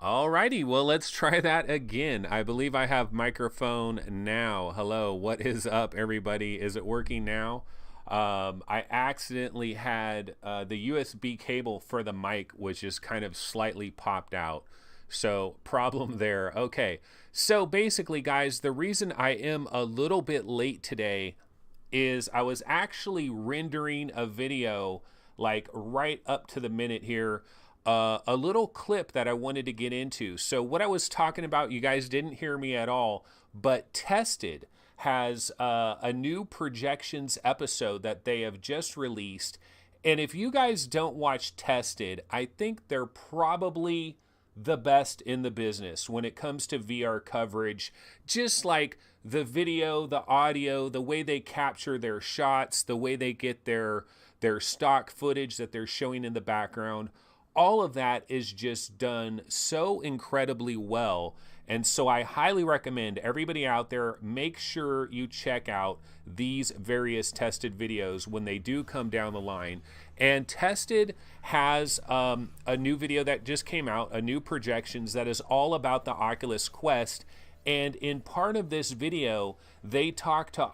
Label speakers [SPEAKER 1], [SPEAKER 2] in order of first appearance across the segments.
[SPEAKER 1] Alrighty, well, let's try that again. I believe I have microphone now. Hello, what is up, everybody? Is it working now? I accidentally had the USB cable for the mic was just kind of slightly popped out. So problem there. Okay, so basically, guys, the reason I am a little bit late today is I was actually rendering a video like right up to the minute here, a little clip that I wanted to get into. So what I was talking about, you guys didn't hear me at all, but Tested has a new projections episode that they have just released. And if you guys don't watch Tested, I think they're probably the best in the business when it comes to VR coverage. Just like the video, the audio, the way they capture their shots, the way they get their stock footage that they're showing in the background, all of that is just done so incredibly well. And so I highly recommend everybody out there, make sure you check out these various Tested videos when they do come down the line. And Tested has a new video that just came out, a new projections that is all about the Oculus Quest. And in part of this video, they talk to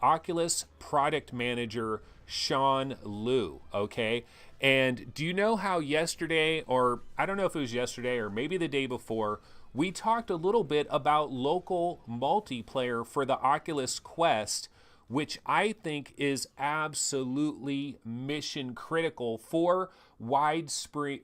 [SPEAKER 1] Oculus product manager Sean Liu, okay? And do you know how yesterday, or I don't know if it was yesterday or maybe the day before, we talked a little bit about local multiplayer for the Oculus Quest, which I think is absolutely mission critical for widespread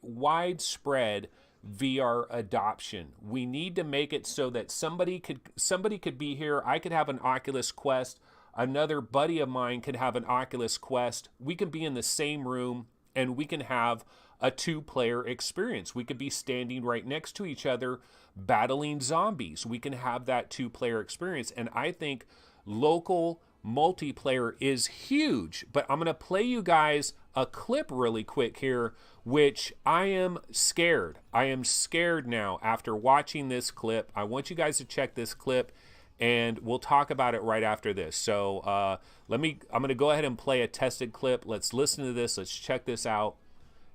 [SPEAKER 1] VR adoption. We need to make it so that somebody could be here. I could have an Oculus Quest. Another buddy of mine could have an Oculus Quest. We could be in the same room and we can have a two-player experience. We could be standing right next to each other battling zombies. We can have that two-player experience. And I think local multiplayer is huge. But I'm going to play you guys a clip really quick here, which I am scared. I am scared now after watching this clip. I want you guys to check this clip, and we'll talk about it right after this. So I'm going to go ahead and play a tested clip. Let's listen to this. Let's check this out,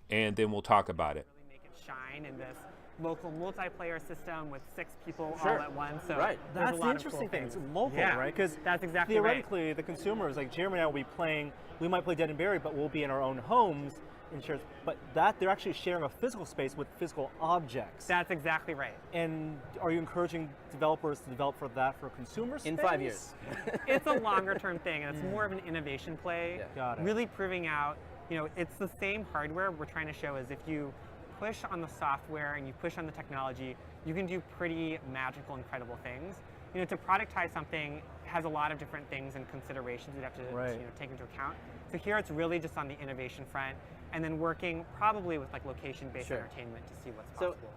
[SPEAKER 1] and then we'll talk about it.
[SPEAKER 2] Really make it shine in this local multiplayer system with 6 people
[SPEAKER 3] Sure.
[SPEAKER 2] all at once. So
[SPEAKER 3] right.
[SPEAKER 2] there's
[SPEAKER 3] That's
[SPEAKER 2] a
[SPEAKER 3] the
[SPEAKER 2] lot
[SPEAKER 3] interesting
[SPEAKER 2] of cool
[SPEAKER 3] thing. It's
[SPEAKER 2] things.
[SPEAKER 3] local,
[SPEAKER 2] Yeah,
[SPEAKER 3] right? Because
[SPEAKER 2] that's exactly
[SPEAKER 3] theoretically,
[SPEAKER 2] right.
[SPEAKER 3] the consumers, like Jeremy and I, will be playing. We might play Dead and Buried, but we'll be in our own homes. But that they're actually sharing a physical space with physical objects.
[SPEAKER 2] That's exactly right.
[SPEAKER 3] And are you encouraging developers to develop for that for consumer space?
[SPEAKER 4] In 5 years.
[SPEAKER 2] It's a longer term thing, and it's more of an innovation play.
[SPEAKER 4] Yeah.
[SPEAKER 3] Got it.
[SPEAKER 2] Really proving out, it's the same hardware we're trying to show is if you push on the software and you push on the technology, you can do pretty magical, incredible things. To productize something has a lot of different things and considerations you'd have to take into account. So here it's really just on the innovation front, and then working probably with like location-based entertainment to see what's possible.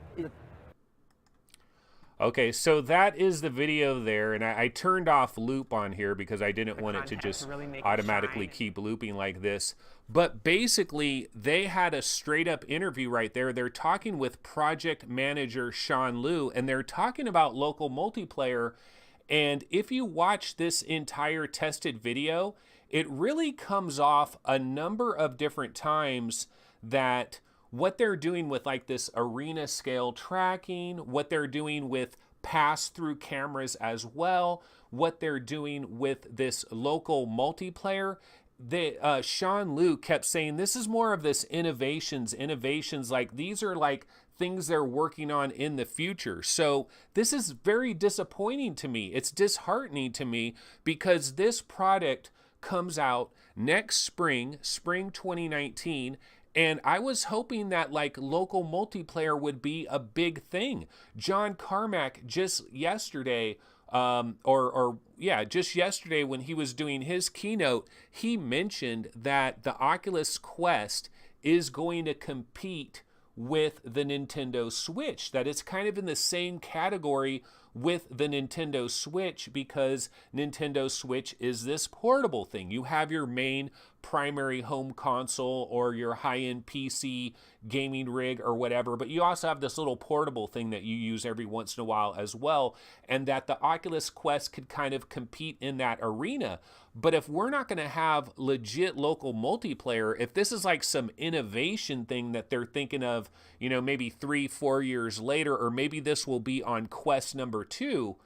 [SPEAKER 1] Okay, so that is the video there, and I turned off loop on here because I didn't want it to just
[SPEAKER 2] really make it
[SPEAKER 1] automatically
[SPEAKER 2] shine.
[SPEAKER 1] keep looping like this. But basically, they had a straight-up interview right there. They're talking with project manager Sean Liu, and they're talking about local multiplayer. And if you watch this entire tested video, it really comes off a number of different times that what they're doing with like this arena scale tracking, what they're doing with pass-through cameras as well, what they're doing with this local multiplayer. Sean Liu kept saying this is more of this innovations, like these are like things they're working on in the future. So this is very disappointing to me. It's disheartening to me because this product comes out next spring 2019, and I was hoping that like local multiplayer would be a big thing. John Carmack just yesterday, just yesterday when he was doing his keynote, he mentioned that the Oculus Quest is going to compete with the Nintendo Switch, that it's kind of in the same category with the Nintendo Switch, because Nintendo Switch is this portable thing. You have your main primary home console or your high-end PC gaming rig or whatever, but you also have this little portable thing that you use every once in a while as well, and that the Oculus Quest could kind of compete in that arena. But if we're not going to have legit local multiplayer, if this is like some innovation thing that they're thinking of, you know, maybe 3-4 years later, or maybe this will be on Quest number 2,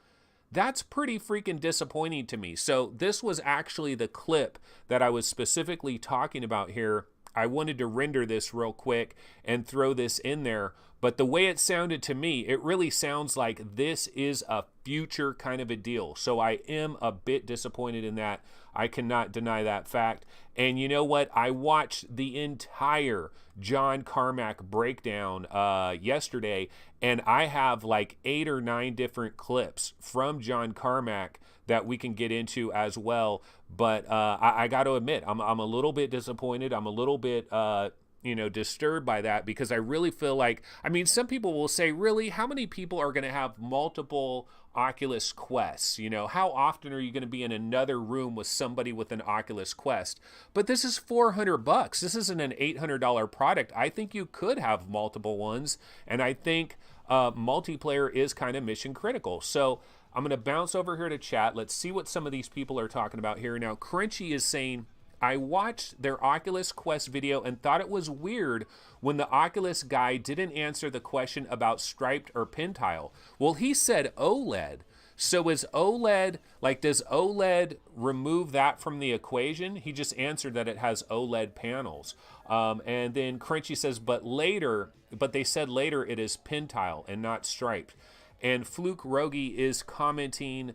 [SPEAKER 1] that's pretty freaking disappointing to me. So this was actually the clip that I was specifically talking about here. I wanted to render this real quick and throw this in there. But the way it sounded to me, it really sounds like this is a future kind of a deal. So I am a bit disappointed in that. I cannot deny that fact. And you know what? I watched the entire John Carmack breakdown yesterday, and I have like 8 or 9 different clips from John Carmack that we can get into as well. But I got to admit, I'm a little bit disappointed. I'm a little bit disturbed by that, because I really feel like, I mean, some people will say, really, how many people are going to have multiple Oculus Quests? You know, how often are you going to be in another room with somebody with an Oculus Quest? But this is $400. This isn't an $800 product. I think you could have multiple ones, and I think multiplayer is kind of mission critical. So I'm going to bounce over here to chat. Let's see what some of these people are talking about here. Now, Crunchy is saying, I watched their Oculus Quest video and thought it was weird when the Oculus guy didn't answer the question about striped or pin tile. Well, he said OLED. So is OLED, like, does OLED remove that from the equation? He just answered that it has OLED panels. And then Crunchy says, but they said later it is pin tile and not striped. And Fluke Rogi is commenting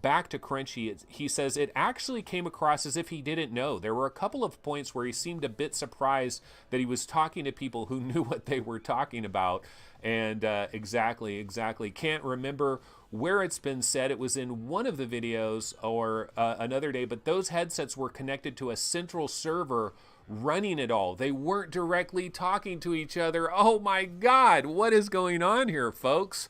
[SPEAKER 1] back to Crunchy. He says it actually came across as if he didn't know. There were a couple of points where he seemed a bit surprised that he was talking to people who knew what they were talking about. And exactly. Can't remember where it's been said. It was in one of the videos or another day, but those headsets were connected to a central server running it all. They weren't directly talking to each other. Oh my God, what is going on here, folks?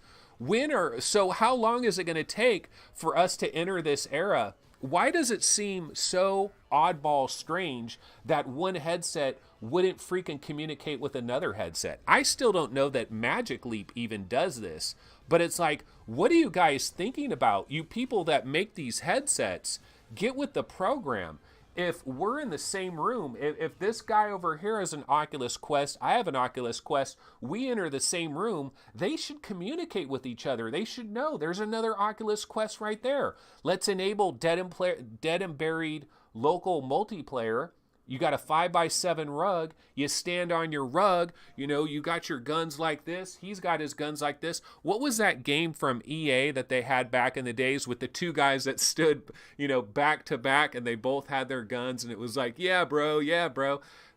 [SPEAKER 1] So how long is it going to take for us to enter this era? Why does it seem so oddball strange that one headset wouldn't freaking communicate with another headset? I still don't know that Magic Leap even does this, but it's like, what are you guys thinking about? You people that make these headsets, get with the program. If we're in the same room, if this guy over here has an Oculus Quest, I have an Oculus Quest, we enter the same room, they should communicate with each other. They should know there's another Oculus Quest right there. Let's enable dead and buried local multiplayer. You got a 5x7 rug. You stand on your rug. You know, you got your guns like this. He's got his guns like this. What was that game from EA that they had back in the days with the two guys that stood, back to back, and they both had their guns, and it was like, yeah, bro.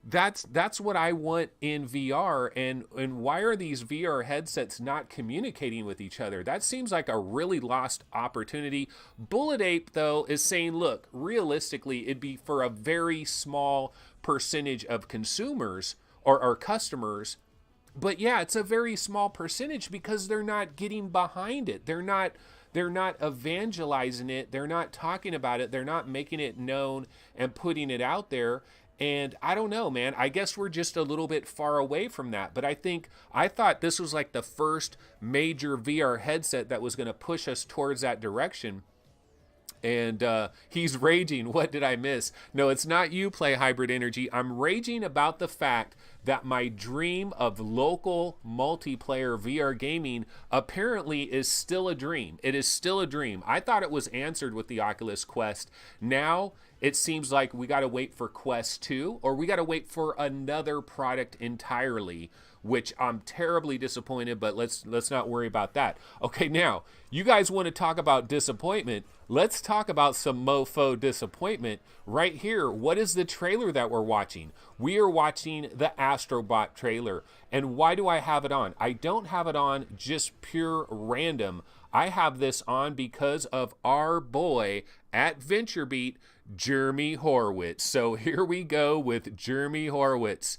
[SPEAKER 1] That's what I want in VR. And why are these VR headsets not communicating with each other? That seems like a really lost opportunity. Bullet Ape, though, is saying, look, realistically, it'd be for a very small percentage of consumers or customers. But yeah, it's a very small percentage because they're not getting behind it. They're not evangelizing it. They're not talking about it. They're not making it known and putting it out there. And I don't know, man. I guess we're just a little bit far away from that. But I thought this was like the first major VR headset that was going to push us towards that direction. And he's raging. What did I miss? No, it's not you, Play Hybrid Energy. I'm raging about the fact that my dream of local multiplayer VR gaming apparently is still a dream. It is still a dream. I thought it was answered with the Oculus Quest. Now it seems like we got to wait for Quest 2, or we got to wait for another product entirely, which I'm terribly disappointed, but let's not worry about that. Okay, now, you guys want to talk about disappointment. Let's talk about some mofo disappointment right here. What is the trailer that we're watching? We are watching the Astrobot trailer. And why do I have it on? I don't have it on just pure random. I have this on because of our boy at VentureBeat, Jeremy Horowitz. So here we go with Jeremy Horowitz.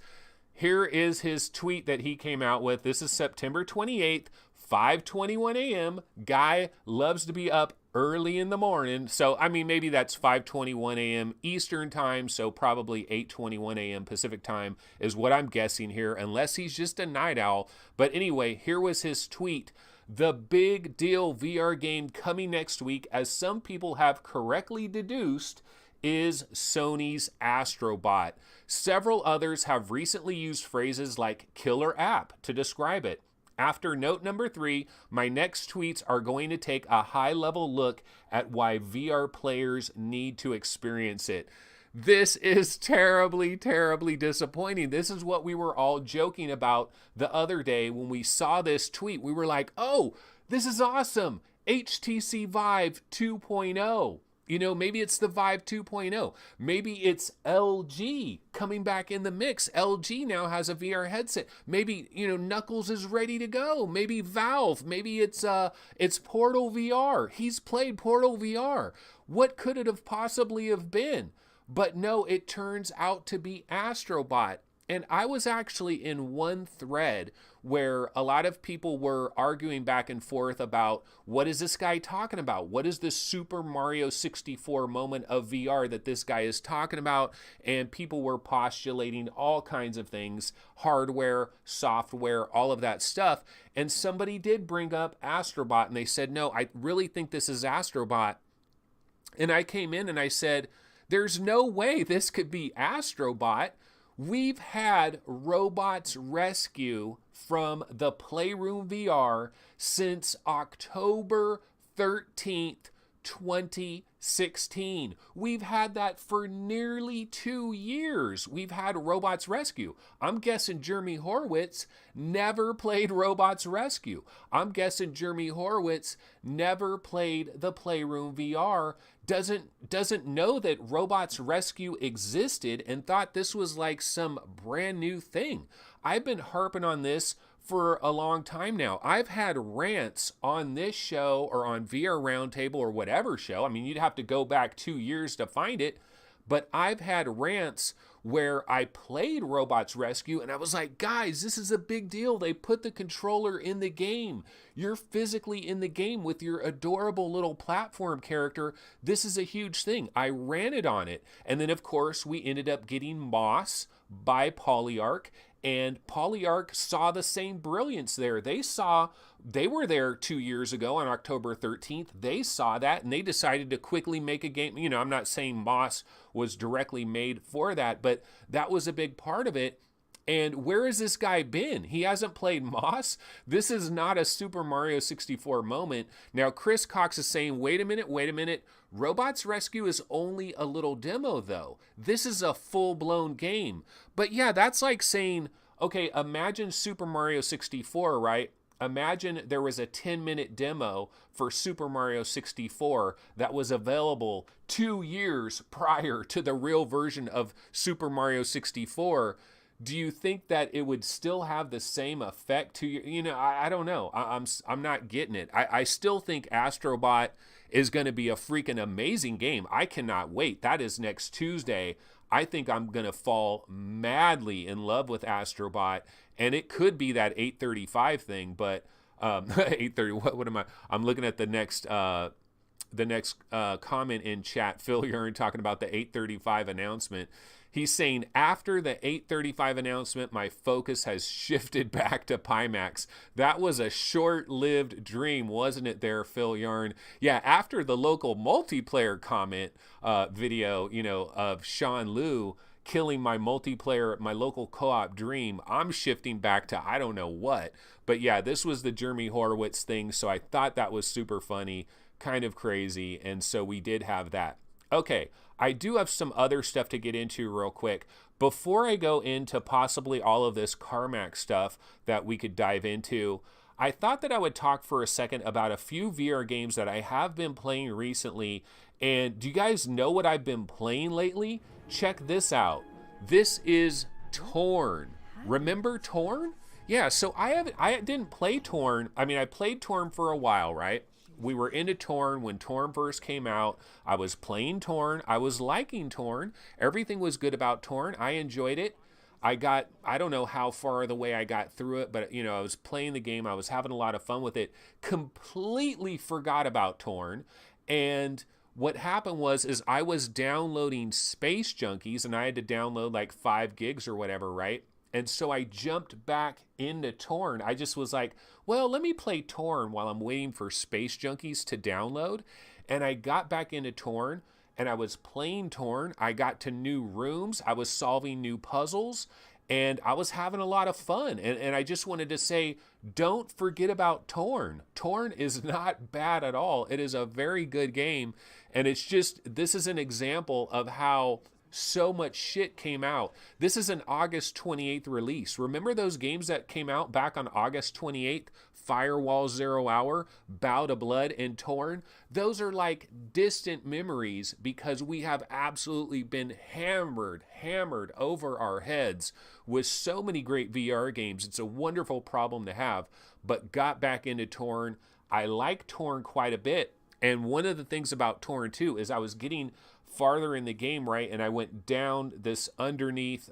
[SPEAKER 1] Here is his tweet that he came out with. This is September 28th, 5:21 a.m. Guy loves to be up early in the morning. So, I mean, maybe that's 5:21 a.m. Eastern time, so probably 8:21 a.m. Pacific time is what I'm guessing here, unless he's just a night owl. But anyway, here was his tweet. The big deal VR game coming next week, as some people have correctly deduced, is Sony's Astrobot. Several others have recently used phrases like killer app to describe it. After note number 3, my next tweets are going to take a high-level look at why VR players need to experience it. This is terribly, terribly disappointing. This is what we were all joking about the other day when we saw this tweet. We were like, oh, this is awesome. HTC Vive 2.0. You know, maybe it's the Vive 2.0. Maybe it's LG coming back in the mix. LG now has a VR headset. Maybe, you know, Knuckles is ready to go. Maybe Valve. Maybe it's Portal VR. He's played Portal VR. What could it have possibly have been? But no, it turns out to be Astrobot. And I was actually in one thread where a lot of people were arguing back and forth about what is this guy talking about? What is this Super Mario 64 moment of VR that this guy is talking about? And people were postulating all kinds of things, hardware, software, all of that stuff. And somebody did bring up Astrobot and they said, no, I really think this is Astrobot. And I came in and I said, there's no way this could be Astrobot. We've had Robots Rescue from the Playroom VR since October 13th, 2016. We've had that for nearly 2 years. We've had Robots Rescue. I'm guessing Jeremy Horowitz never played Robots Rescue. I'm guessing Jeremy Horowitz never played the Playroom VR, doesn't know that Robots Rescue existed and thought this was like some brand new thing. I've been harping on this for a long time now. I've had rants on this show or on VR Roundtable or whatever show. I mean, you'd have to go back 2 years to find it, but I've had rants where I played Robots Rescue and I was like, guys, this is a big deal. They put the controller in the game. You're physically in the game with your adorable little platform character. This is a huge thing. I ranted on it. And then, of course, we ended up getting Moss by Polyarc. And Polyarc saw the same brilliance there. They were there 2 years ago on October 13th. They saw that and they decided to quickly make a game. You know, I'm not saying Moss was directly made for that, but that was a big part of it. And where has this guy been? He hasn't played Moss. This is not a Super Mario 64 moment. Now, Chris Cox is saying, wait a minute. Robots Rescue is only a little demo, though. This is a full-blown game. But yeah, that's like saying, okay, imagine Super Mario 64, right? Imagine there was a 10-minute demo for Super Mario 64 that was available 2 years prior to the real version of Super Mario 64. Do you think that it would still have the same effect to you? You know, I don't know. I'm not getting it. I still think Astrobot is going to be a freaking amazing game. I cannot wait. That is next Tuesday. I think I'm going to fall madly in love with Astrobot, and it could be that 835 thing, but 830. What am I? I'm looking at the next comment in chat. Phil Urine talking about the 835 announcement. He's saying, after the 835 announcement, my focus has shifted back to Pimax. That was a short-lived dream, wasn't it there, Phil Yarn? Yeah, after the local multiplayer comment video, you know, of Sean Liu killing my multiplayer, my local co-op dream, I'm shifting back to I don't know what. But yeah, this was the Jeremy Horowitz thing, so I thought that was super funny, kind of crazy, and so we did have that. Okay, I do have some other stuff to get into real quick. Before I go into possibly all of this Carmack stuff that we could dive into, I thought that I would talk for a second about a few VR games that I have been playing recently. And do you guys know what I've been playing lately? Check this out. This is Torn. Remember Torn? Yeah, so I didn't play Torn. I mean, I played Torn for a while, right? We were into Torn when Torn first came out. I was playing Torn. I was liking Torn. Everything was good about Torn. I enjoyed it. I don't know how far the way I got through it, but I was playing the game. I was having a lot of fun with it. Completely forgot about Torn. And what happened is I was downloading Space Junkies, and I had to download like 5 gigs or whatever, right? And so I jumped back into Torn. I just was like, well, let me play Torn while I'm waiting for Space Junkies to download. And I got back into Torn, and I was playing Torn. I got to new rooms. I was solving new puzzles, and I was having a lot of fun. And I just wanted to say, don't forget about Torn. Torn is not bad at all. It is a very good game. And this is an example of how so much shit came out. This is an August 28th release. Remember those games that came out back on August 28th? Firewall 0 Hour, Bow to Blood, and Torn. Those are like distant memories because we have absolutely been hammered over our heads with so many great VR games. It's a wonderful problem to have, but got back into Torn. I like Torn quite a bit. And one of the things about Torn 2 is I was getting farther in the game, right? And I went down this underneath,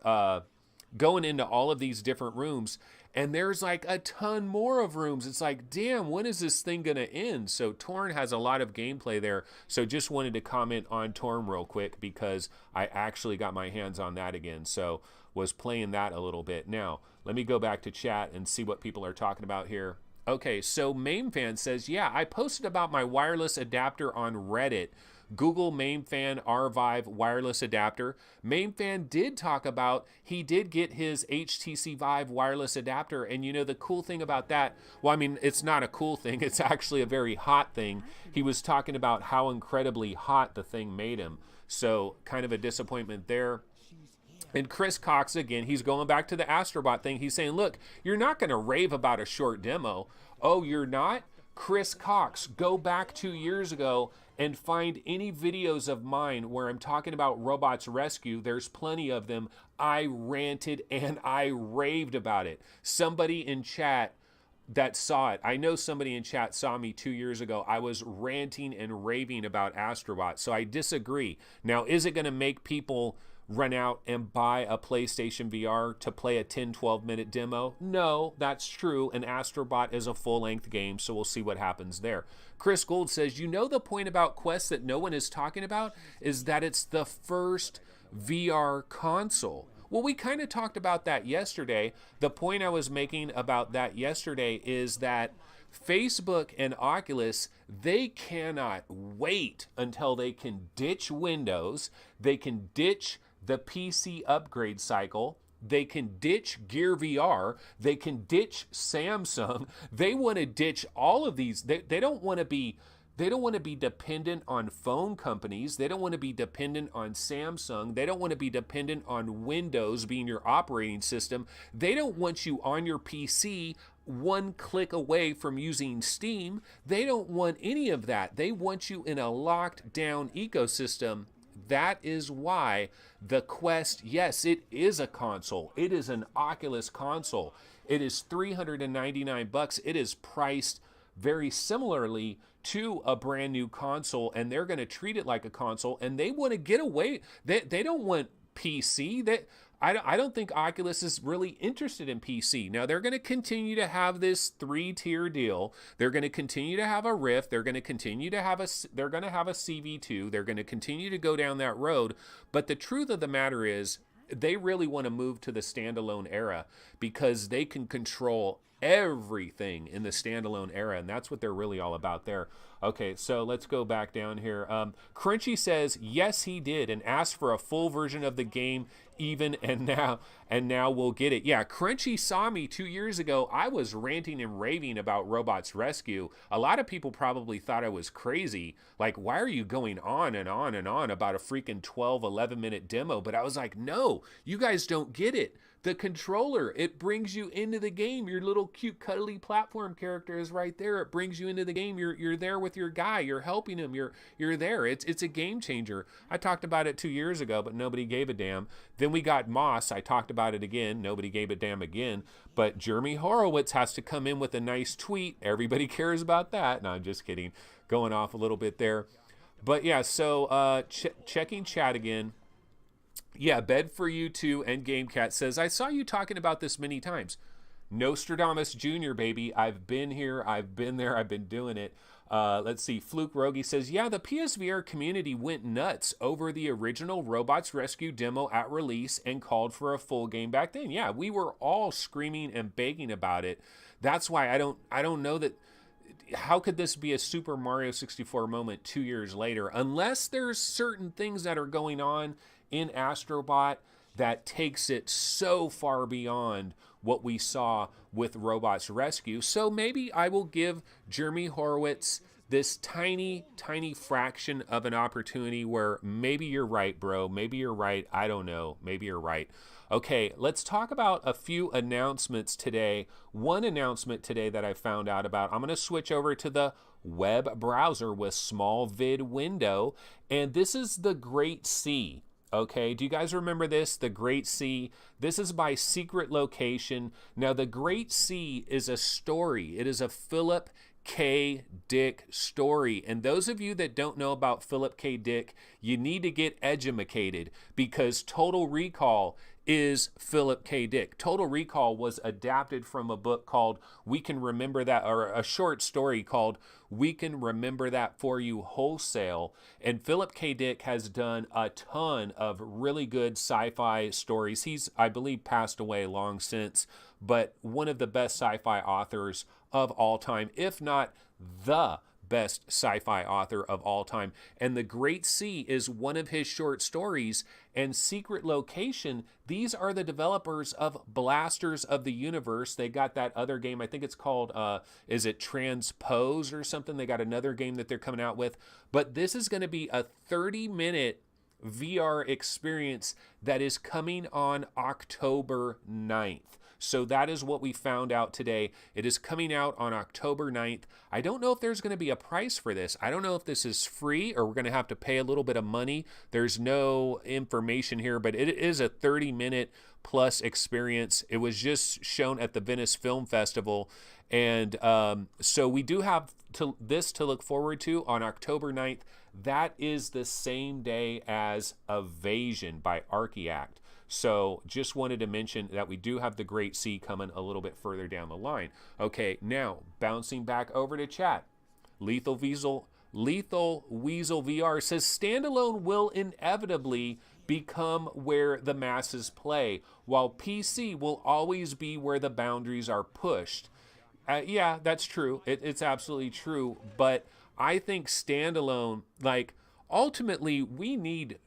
[SPEAKER 1] going into all of these different rooms, and there's like a ton more of rooms. It's like, damn, when is this thing gonna end? So Torn has a lot of gameplay there. So just wanted to comment on Torn real quick because I actually got my hands on that again. So was playing that a little bit. Now, let me go back to chat and see what people are talking about here. Okay, so MameFan says, yeah, I posted about my wireless adapter on Reddit. Google MameFan R-Vive wireless adapter. MameFan did talk about he did get his HTC Vive wireless adapter, and the cool thing about that, well, I mean, it's not a cool thing, it's actually a very hot thing. He was talking about how incredibly hot the thing made him, so kind of a disappointment there. And Chris Cox, again, he's going back to the Astrobot thing. He's saying, look, you're not going to rave about a short demo. Oh, you're not? Chris Cox, go back 2 years ago and find any videos of mine where I'm talking about Robots Rescue. There's plenty of them. I ranted and I raved about it. Somebody in chat that saw it, I know somebody in chat saw me 2 years ago. I was ranting and raving about Astrobot. So I disagree. Now, is it going to make people run out and buy a PlayStation VR to play a 10-12 minute demo? No, that's true. And Astrobot is a full-length game, so we'll see what happens there. Chris Gold says, the point about Quest that no one is talking about is that it's the first VR console. Well, we kind of talked about that yesterday. The point I was making about that yesterday is that Facebook and Oculus, they cannot wait until they can ditch Windows, they can ditch the PC upgrade cycle, they can ditch Gear VR, they can ditch Samsung. They want to ditch all of these. They don't want to be dependent on phone companies. They don't want to be dependent on Samsung. They don't want to be dependent on Windows being your operating system. They don't want you on your PC one click away from using Steam. They don't want any of that. They want you in a locked down ecosystem. That is why the Quest, yes, it is a console. It is an Oculus console. It is $399. It is priced very similarly to a brand new console, and they're going to treat it like a console, and they want to get away. They don't want PC. I don't think Oculus is really interested in PC. Now, they're going to continue to have this 3-tier deal. They're going to continue to have a Rift. They're going to continue to have a CV2. They're going to continue to go down that road. But the truth of the matter is, they really want to move to the standalone era because they can control everything in the standalone era, and that's what they're really all about there. Okay, so let's go back down here. Crunchy says, yes, he did, and asked for a full version of the game and now we'll get it. Yeah, Crunchy saw me 2 years ago. I was ranting and raving about Robots Rescue. A lot of people probably thought I was crazy. Like, why are you going on and on and on about a freaking 11 minute demo? But I was like, no, you guys don't get it. The controller, it brings you into the game. Your little cute cuddly platform character is right there. It brings you into the game. You're there with your guy. You're helping him. You're there. It's a game changer. I talked about it 2 years ago, but nobody gave a damn. Then we got Moss. I talked about it again. Nobody gave a damn again. But Jeremy Horowitz has to come in with a nice tweet. Everybody cares about that. No, I'm just kidding. Going off a little bit there. But yeah, so checking chat again. Yeah, Bed for You Too and GameCat says, I saw you talking about this many times. Nostradamus Jr., baby. I've been here. I've been there. I've been doing it. Let's see. Fluke Rogi says, yeah, the PSVR community went nuts over the original Robots Rescue demo at release and called for a full game back then. Yeah, we were all screaming and begging about it. That's why I don't know that. How could this be a Super Mario 64 moment 2 years later? Unless there's certain things that are going on in Astrobot that takes it so far beyond what we saw with Robots Rescue. So maybe I will give Jeremy Horowitz this tiny, tiny fraction of an opportunity where maybe you're right, bro. Maybe you're right. I don't know. Maybe you're right. Okay, let's talk about a few announcements today. One announcement today that I found out about, I'm going to switch over to the web browser with small vid window, and this is the Great C. Okay, do you guys remember this? The Great C. This is by Secret Location. Now, the Great C is a story. It is a Philip K. Dick story. And those of you that don't know about Philip K. Dick, you need to get edumacated, because Total Recall is Philip K. Dick. Total Recall was adapted from a book called We Can Remember That, or a short story called We Can Remember That For You Wholesale. And Philip K. Dick has done a ton of really good sci-fi stories. He's, I believe, passed away long since, but one of the best sci-fi authors of all time, if not the best sci-fi author of all time. And The Great Sea is one of his short stories. And Secret Location, these are the developers of Blasters of the Universe. They got that other game, I think it's called, is it Transpose or something? They got another game that they're coming out with. But this is going to be a 30-minute VR experience that is coming on October 9th. So that is what we found out today. It is coming out on October 9th. I don't know if there's going to be a price for this. I don't know if this is free or we're going to have to pay a little bit of money. There's no information here, but it is a 30-minute plus experience. It was just shown at the Venice Film Festival. And so we do have this to look forward to on October 9th. That is the same day as Evasion by Archiact. So just wanted to mention that we do have the Great Sea coming a little bit further down the line. Okay, now bouncing back over to chat. Lethal Weasel VR says standalone will inevitably become where the masses play, while PC will always be where the boundaries are pushed. Yeah, that's true. It's absolutely true. But I think standalone, like, ultimately we need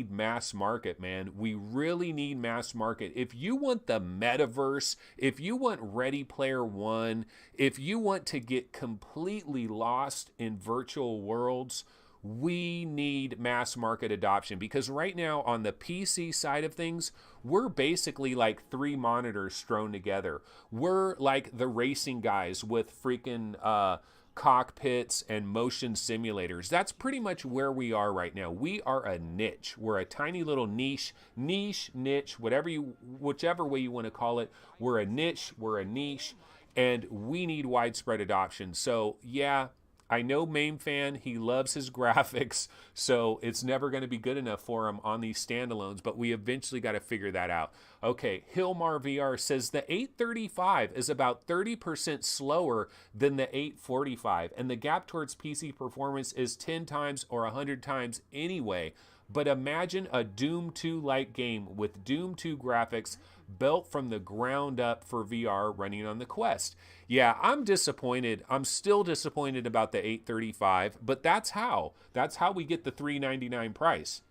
[SPEAKER 1] mass market, man. We really need mass market. If you want the metaverse, if you want Ready Player One, if you want to get completely lost in virtual worlds, we need mass market adoption. Because right now on the PC side of things, we're basically like 3 monitors strewn together. We're like the racing guys with freaking cockpits and motion simulators. That's pretty much where we are right now. We are a niche. We're a tiny little niche, whichever way you want to call it. We're a niche, and we need widespread adoption. So yeah, I know Mame Fan, he loves his graphics, so it's never going to be good enough for him on these standalones, but we eventually got to figure that out. Okay, Hilmar VR says the 835 is about 30% slower than the 845, and the gap towards PC performance is 10 times or 100 times anyway. But imagine a Doom 2-like game with Doom 2 graphics built from the ground up for VR running on the Quest. Yeah, I'm disappointed. I'm still disappointed about the 835, but that's how we get the $399 price.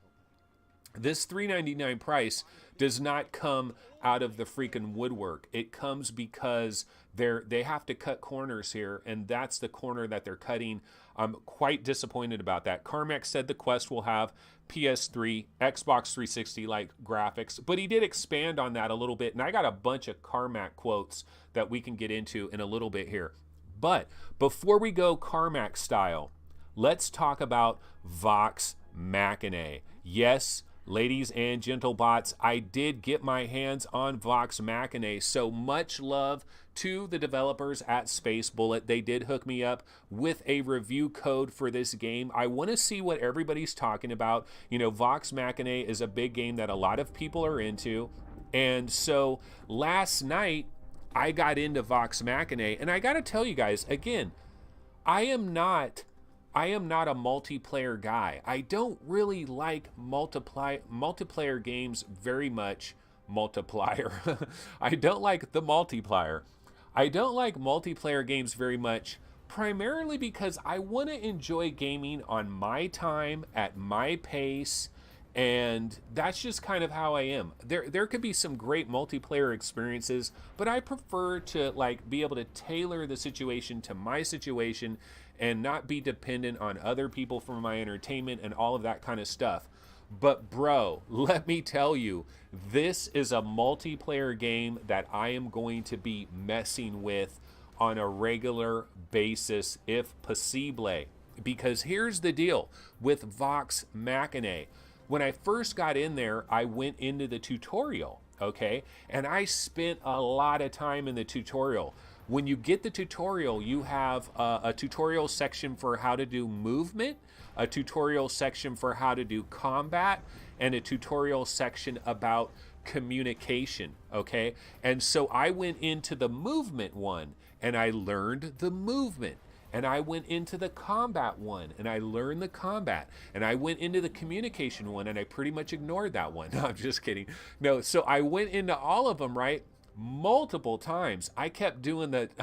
[SPEAKER 1] This $399 price does not come out of the freaking woodwork. It comes because they have to cut corners here, and that's the corner that they're cutting. I'm quite disappointed about that. Carmack said the Quest will have PS3, Xbox 360 like graphics, but he did expand on that a little bit, and I got a bunch of Carmack quotes that we can get into in a little bit here. But before we go Carmack style, let's talk about Vox Machina. Yes, ladies and gentle bots, I did get my hands on Vox Machina. So much love to the developers at Space Bullet. They did hook me up with a review code for this game. I want to see what everybody's talking about. You know, Vox Machina is a big game that a lot of people are into. And so last night I got into Vox Machina, and I got to tell you guys again, I am not a multiplayer guy. I don't really like multiplayer games very much. Multiplier. I don't like the multiplier. I don't like multiplayer games very much, primarily because I want to enjoy gaming on my time, at my pace, and that's just kind of how I am. There could be some great multiplayer experiences, but I prefer to like be able to tailor the situation to my situation and not be dependent on other people for my entertainment and all of that kind of stuff. But bro, let me tell you, this is a multiplayer game that I am going to be messing with on a regular basis, if possible. Because here's the deal with Vox Machina. When I first got in there, I went into the tutorial, okay? And I spent a lot of time in the tutorial. When you get the tutorial, you have a tutorial section for how to do movement, a tutorial section for how to do combat, and a tutorial section about communication, okay? And so I went into the movement one, and I learned the movement. And I went into the combat one, and I learned the combat. And I went into the communication one, and I pretty much ignored that one. No, I'm just kidding. No, so I went into all of them, right? Multiple times. I kept doing these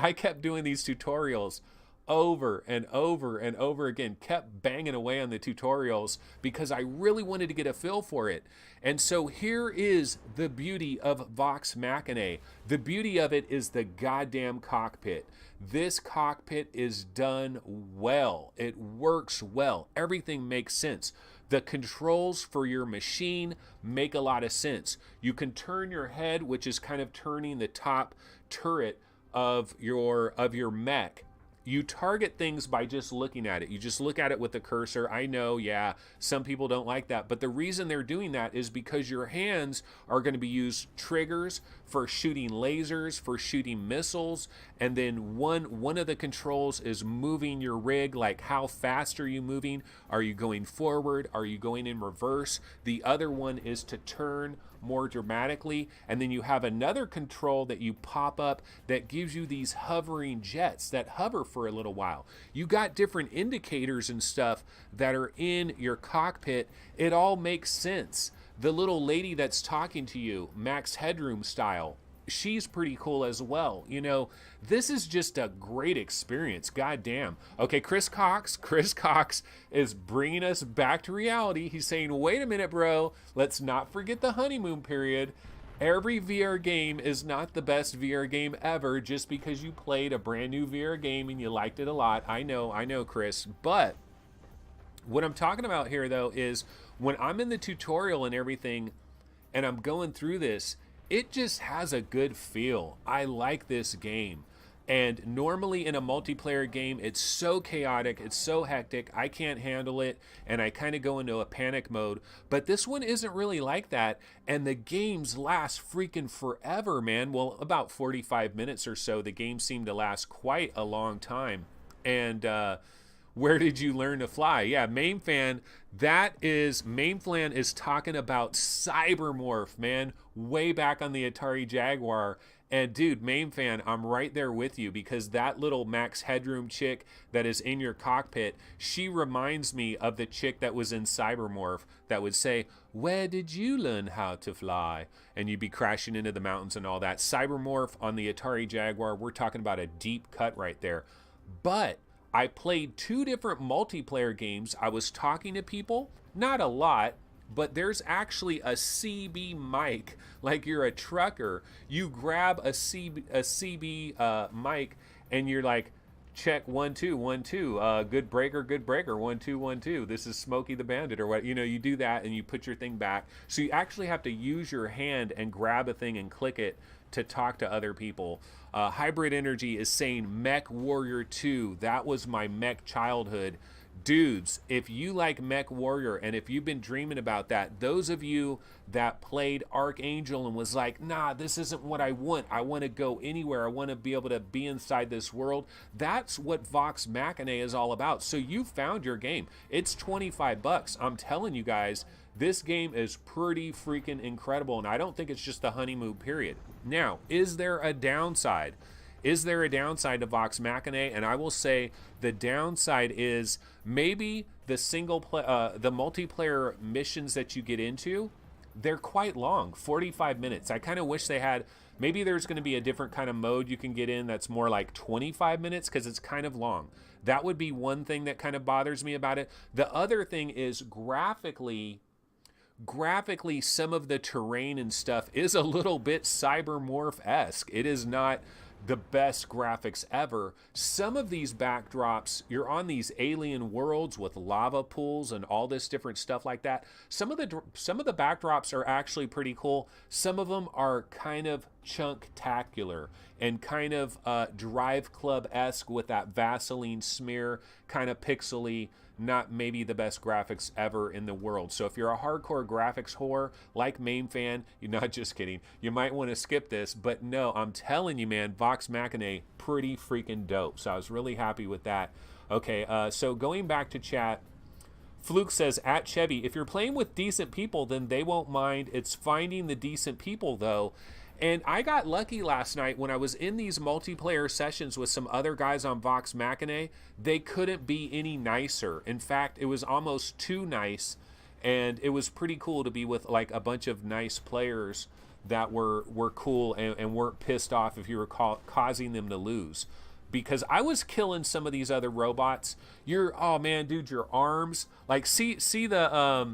[SPEAKER 1] tutorials over and over and over again, kept banging away on the tutorials because I really wanted to get a feel for it. And so here is the beauty of Vox Machina. The beauty of it is the goddamn cockpit. This cockpit is done well. It works well. Everything makes sense. The controls for your machine make a lot of sense. You can turn your head, which is kind of turning the top turret of your mech. You target things by just looking at it. You just look at it with the cursor. I know, yeah, some people don't like that. But the reason they're doing that is because your hands are going to be used triggers for shooting lasers, for shooting missiles. And then one of the controls is moving your rig, like how fast are you moving? Are you going forward? Are you going in reverse? The other one is to turn more dramatically, and then you have another control that you pop up that gives you these hovering jets that hover for a little while. You got different indicators and stuff that are in your cockpit. It all makes sense. The little lady that's talking to you, Max Headroom style, she's pretty cool as well. You know, this is just a great experience. God damn. Okay, Chris Cox is bringing us back to reality. He's saying, wait a minute, bro. Let's not forget the honeymoon period. Every VR game is not the best VR game ever just because you played a brand new VR game and you liked it a lot. I know, Chris. But what I'm talking about here, though, is when I'm in the tutorial and everything and I'm going through this, it just has a good feel. I like this game. And normally in a multiplayer game, it's so chaotic, it's so hectic, I can't handle it, and I kind of go into a panic mode. But this one isn't really like that, and the games last freaking forever, man. Well, about 45 minutes or so. The game seemed to last quite a long time. And where did you learn to fly? Yeah, Mainfan is talking about Cybermorph, man, way back on the Atari Jaguar. And dude, Mainfan, I'm right there with you, because that little Max Headroom chick that is in your cockpit, she reminds me of the chick that was in Cybermorph that would say, where did you learn how to fly? And you'd be crashing into the mountains and all that. Cybermorph on the Atari Jaguar, we're talking about a deep cut right there. But I played 2 different multiplayer games. I was talking to people, not a lot, but there's actually a CB mic. Like you're a trucker, you grab a CB mic and you're like, check 1 2 1 2, good breaker 1 2 1 2. This is Smokey the Bandit, or what, you know. You do that and you put your thing back. So you actually have to use your hand and grab a thing and click it to talk to other people. Hybrid Energy is saying Mech Warrior 2. That was my mech childhood. dudes, if you like Mech Warrior and if you've been dreaming about that, those of you that played Archangel and was like, nah, this isn't what I want to go anywhere, I want to be able to be inside this world, that's what Vox Machina is all about. So you found your game. It's $25. I'm telling you guys, this game is pretty freaking incredible, and I don't think it's just the honeymoon period. Now, is there a downside? Is there a downside to Vox Machina? And I will say the downside is maybe the the multiplayer missions that you get into, they're quite long, 45 minutes. I kind of wish they had, maybe there's going to be a different kind of mode you can get in that's more like 25 minutes because it's kind of long. That would be one thing that kind of bothers me about it. The other thing is graphically, some of the terrain and stuff is a little bit Cybermorph-esque. It is not the best graphics ever. Some of these backdrops, you're on these alien worlds with lava pools and all this different stuff like that. Some of the backdrops are actually pretty cool. Some of them are kind of chunk-tacular and kind of Drive Club-esque with that Vaseline smear, kind of pixely, not maybe the best graphics ever in the world. So if you're a hardcore graphics whore like Main Fan, you're not, just kidding, you might want to skip this, but no, I'm telling you, man, Vox Machina, pretty freaking dope. So I was really happy with that. Okay, so going back to chat, Fluke says, at Chevy, if you're playing with decent people, then they won't mind. It's finding the decent people, though. And I got lucky last night when I was in these multiplayer sessions with some other guys on Vox Machina. They couldn't be any nicer. In fact, it was almost too nice, and it was pretty cool to be with like a bunch of nice players that were cool and weren't pissed off if you were causing them to lose. Because I was killing some of these other robots. Oh man, dude, your arms, like see the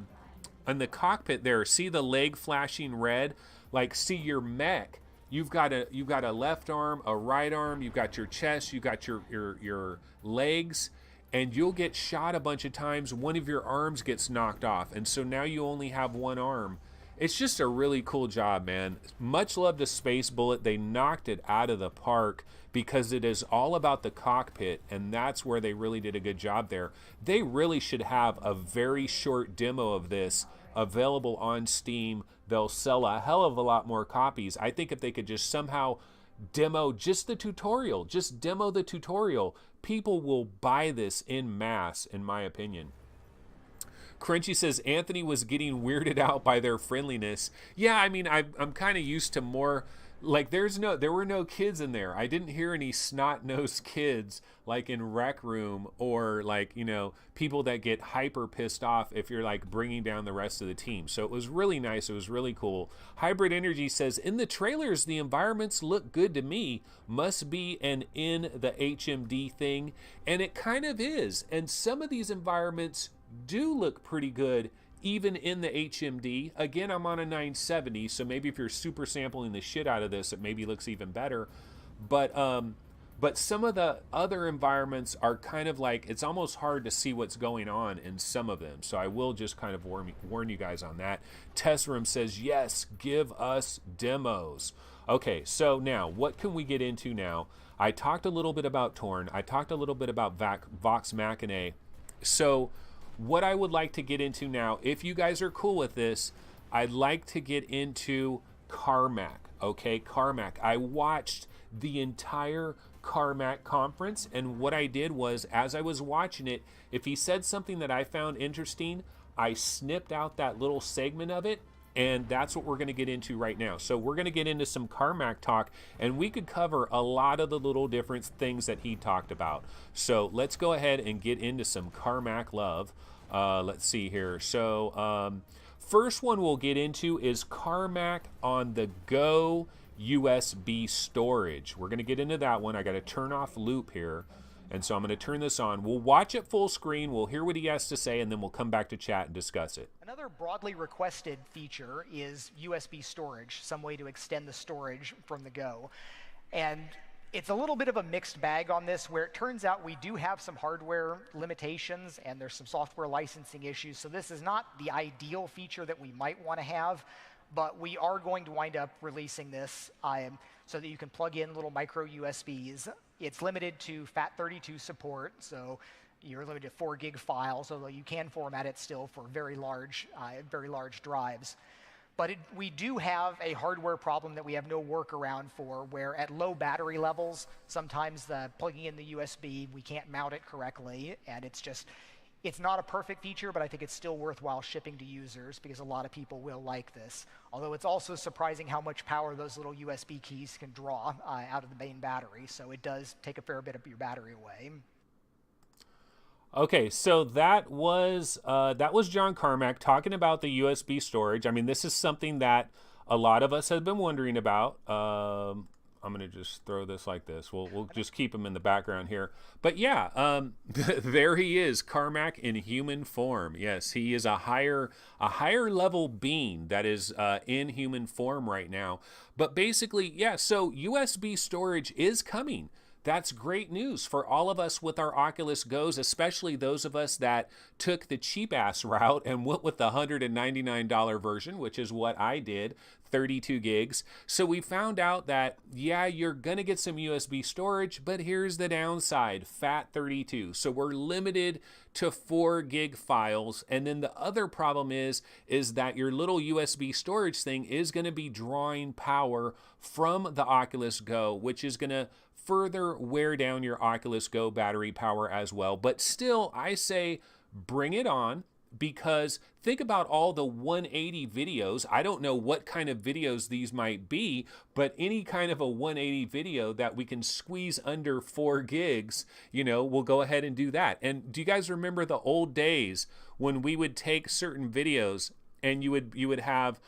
[SPEAKER 1] in the cockpit there, see the leg flashing red. Like, see your mech. You've got a left arm, a right arm. You've got your chest. You've got your legs, and you'll get shot a bunch of times. One of your arms gets knocked off, and so now you only have one arm. It's just a really cool job, man. Much love to Space Bullet. They knocked it out of the park because it is all about the cockpit, and that's where they really did a good job there. They really should have a very short demo of this available on Steam. They'll sell a hell of a lot more copies. I think if they could just somehow demo just the tutorial, just demo the tutorial, people will buy this en masse, in my opinion. Crunchy says, Anthony was getting weirded out by their friendliness. Yeah, I mean, I'm kind of used to more, like, there were no kids in there. I didn't hear any snot-nosed kids like in Rec Room, or like, you know, people that get hyper pissed off if you're like bringing down the rest of the team. So it was really nice. It was really cool. Hybrid Energy says, in the trailers, the environments look good to me. Must be an in the HMD thing. And it kind of is. And some of these environments do look pretty good even in the HMD. Again, I'm on a 970, so maybe if you're super sampling the shit out of this, it maybe looks even better. But some of the other environments are kind of like, it's almost hard to see what's going on in some of them. So I will just kind of warn you guys on that. Tessroom says, yes, give us demos. Okay, so now, what can we get into now? I talked a little bit about Torn. I talked a little bit about Vox Machina. So what I would like to get into now, if you guys are cool with this, I'd like to get into Carmack. Okay, Carmack. I watched the entire Carmack conference, and what I did was, as I was watching it, if he said something that I found interesting, I snipped out that little segment of it, and that's what we're going to get into right now. So we're going to get into some Carmack talk, and we could cover a lot of the little different things that he talked about. So let's go ahead and get into some Carmack love. Let's see here. So first one we'll get into is Carmack on the Go USB storage. We're going to get into that one. I got to turn off loop here, and so I'm going to turn this on. We'll watch it full screen. We'll hear what he has to say, and then we'll come back to chat and discuss it.
[SPEAKER 4] Another broadly requested feature is USB storage, some way to extend the storage from the Go. And it's a little bit of a mixed bag on this, where it turns out we do have some hardware limitations and there's some software licensing issues. So this is not the ideal feature that we might want to have, but we are going to wind up releasing this so that you can plug in little micro USBs. It's limited to FAT32 support, so you're limited to 4 gig files, although you can format it still for very large drives. But we do have a hardware problem that we have no workaround for, where at low battery levels, sometimes plugging in the USB, we can't mount it correctly, and it's not a perfect feature, but I think it's still worthwhile shipping to users because a lot of people will like this. Although it's also surprising how much power those little USB keys can draw out of the main battery, so it does take a fair bit of your battery away.
[SPEAKER 1] Okay, so that was John Carmack talking about the USB storage. I mean, this is something that a lot of us have been wondering about. I'm gonna just throw this like this. We'll just keep him in the background here. But yeah, there he is, Carmack in human form. Yes, he is a higher level being that is in human form right now. But basically, yeah. So USB storage is coming. That's great news for all of us with our Oculus Go's, especially those of us that took the cheap-ass route and went with the $199 version, which is what I did, 32 gigs. So we found out that, yeah, you're going to get some USB storage, but here's the downside, FAT32. So we're limited to 4 gig files. And then the other problem is that your little USB storage thing is going to be drawing power from the Oculus Go, which is going to further wear down your Oculus Go battery power as well. But still, I say bring it on, because think about all the 180 videos. I don't know what kind of videos these might be, but any kind of a 180 video that we can squeeze under 4 gigs, we'll go ahead and do that. And do you guys remember the old days when we would take certain videos and you would have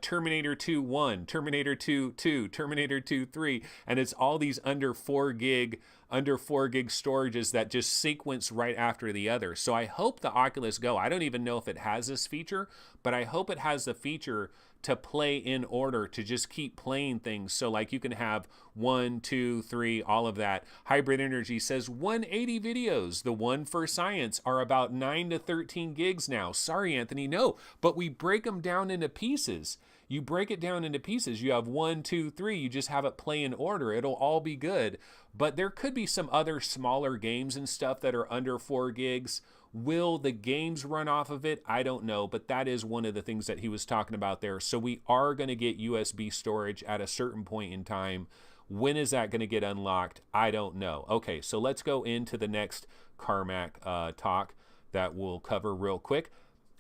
[SPEAKER 1] Terminator 2 1, Terminator 2 2, Terminator 2 3, and it's all these under 4 gig storages that just sequence right after the other. So I hope the Oculus Go, I don't even know if it has this feature, but I hope it has the feature to play in order, to just keep playing things. So like you can have 1, 2, 3, all of that. Hybrid Energy says 180 videos. The one for science are about 9 to 13 gigs now. Sorry, Anthony, no, but we break them down into pieces. You break it down into pieces. You have 1, 2, 3. You just have it play in order. It'll all be good. But there could be some other smaller games and stuff that are under 4 gigs. Will the games run off of it? I don't know, but that is one of the things that he was talking about there. So we are going to get USB storage at a certain point in time. When is that going to get unlocked? I don't know. Okay, so let's go into the next Carmack talk that we'll cover real quick.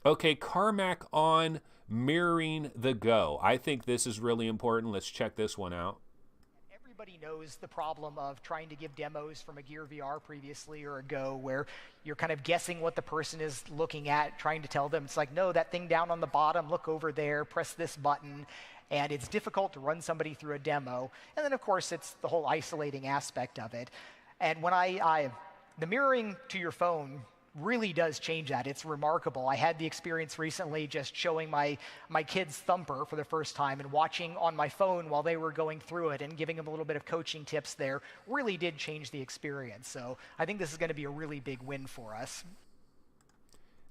[SPEAKER 1] Okay, Carmack on mirroring the Go. I think this is really important. Let's check this one out.
[SPEAKER 4] Everybody knows the problem of trying to give demos from a Gear VR previously or a Go, where you're kind of guessing what the person is looking at, trying to tell them, it's like, no, that thing down on the bottom, look over there, press this button. And it's difficult to run somebody through a demo. And then, of course, it's the whole isolating aspect of it. And when the mirroring to your phone really does change that. It's remarkable. I had the experience recently just showing my kids Thumper for the first time and watching on my phone while they were going through it and giving them a little bit of coaching tips there really did change the experience. So I think this is going to be a really big win for us.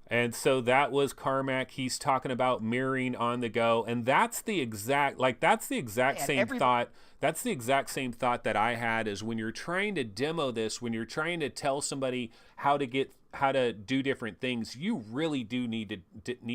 [SPEAKER 1] And so that was Carmack. He's talking about mirroring on the go. And that's the exact same thought. That's the exact same thought that I had, is when you're trying to demo this, when you're trying to tell somebody how to do different things, you really do need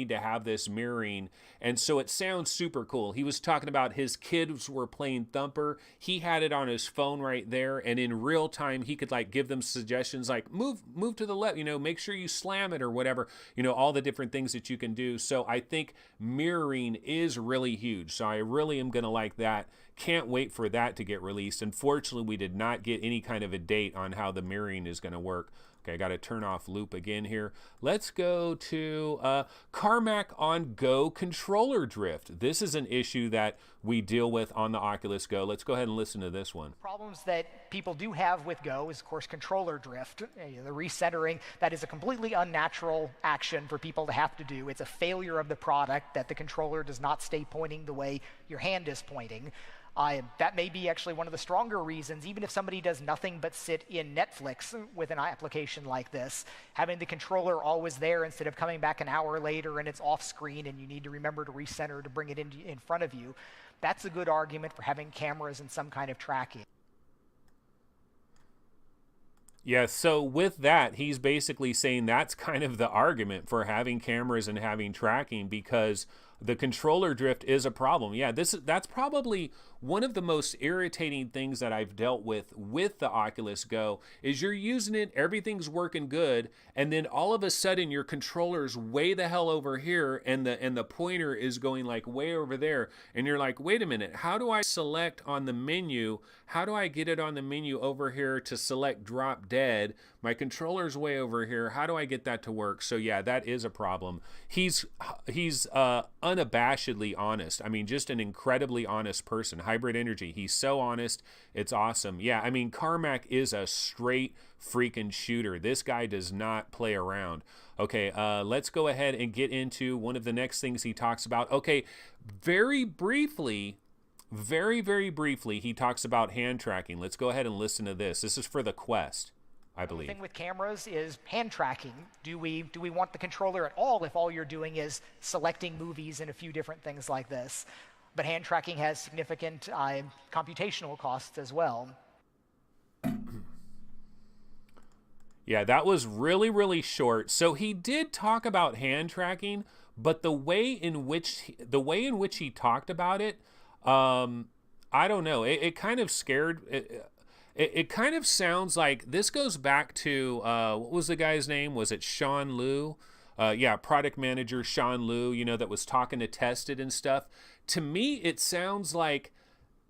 [SPEAKER 1] to have this mirroring. And so it sounds super cool. He was talking about his kids were playing Thumper. He had it on his phone right there, and in real time he could like give them suggestions like move to the left, make sure you slam it or whatever, all the different things that you can do. So I think mirroring is really huge. So I really am going to like that. Can't wait for that to get released. Unfortunately, we did not get any kind of a date on how the mirroring is going to work. Okay, I got to turn off loop again here. Let's go to Carmack on Go controller drift. This is an issue that we deal with on the Oculus Go. Let's go ahead and listen to this one.
[SPEAKER 4] Problems that people do have with Go is, of course, controller drift. The recentering, that is a completely unnatural action for people to have to do. It's a failure of the product that the controller does not stay pointing the way your hand is pointing. That may be actually one of the stronger reasons, even if somebody does nothing but sit in Netflix with an application like this, having the controller always there instead of coming back an hour later and it's off screen and you need to remember to recenter to bring it in front of you. That's a good argument for having cameras and some kind of tracking.
[SPEAKER 1] Yeah, so with that, he's basically saying that's kind of the argument for having cameras and having tracking, because the controller drift is a problem. Yeah, that's probably one of the most irritating things that I've dealt with the Oculus Go is you're using it, everything's working good, and then all of a sudden your controller's way the hell over here and the pointer is going like way over there, and you're like, wait a minute, how do I select on the menu? How do I get it on the menu over here to select drop dead? My controller's way over here. How do I get that to work? So yeah, that is a problem. He's unabashedly honest. I mean, just an incredibly honest person. Hybrid Energy, he's so honest. It's awesome. Yeah, I mean, Carmack is a straight freaking shooter. This guy does not play around. Okay, let's go ahead and get into one of the next things he talks about. Okay, very briefly, very briefly, he talks about hand tracking. Let's go ahead and listen to this. This is for the Quest, I believe.
[SPEAKER 4] The thing with cameras is hand tracking. Do we want the controller at all if all you're doing is selecting movies and a few different things like this? But hand tracking has significant computational costs as well.
[SPEAKER 1] Yeah, that was really short. So he did talk about hand tracking, but the way in which he talked about it, I don't know. It kind of scared. It kind of sounds like this goes back to what was the guy's name? Was it Sean Liu? Yeah, product manager Sean Liu. You know, that was talking to Tested and stuff. To me, it sounds like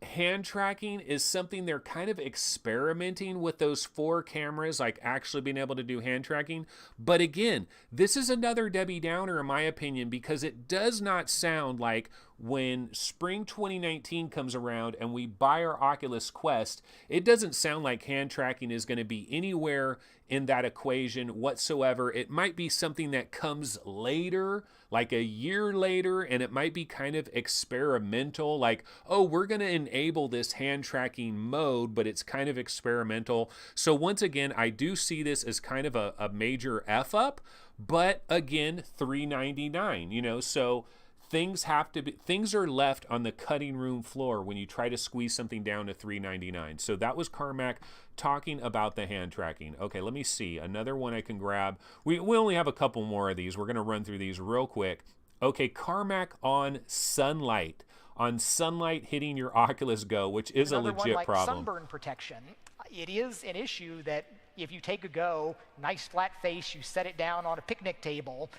[SPEAKER 1] hand tracking is something they're kind of experimenting with those 4 cameras, like actually being able to do hand tracking. But again, this is another Debbie Downer in my opinion, because it does not sound like when spring 2019 comes around and we buy our Oculus Quest, it doesn't sound like hand tracking is going to be anywhere in that equation whatsoever. It might be something that comes later, like a year later, and it might be kind of experimental, like, oh, we're going to enable this hand tracking mode, but it's kind of experimental. So once again, I do see this as kind of a major F up, but again, $399, you know, so things are left on the cutting room floor when you try to squeeze something down to $399. So that was Carmack talking about the hand tracking. Okay, let me see. Another one I can grab. We only have a couple more of these. We're going to run through these real quick. Okay, Carmack on sunlight. On sunlight hitting your Oculus Go, which is
[SPEAKER 4] Another
[SPEAKER 1] a legit
[SPEAKER 4] one, like
[SPEAKER 1] problem.
[SPEAKER 4] Sunburn protection. It is an issue that if you take a Go, nice flat face, you set it down on a picnic table,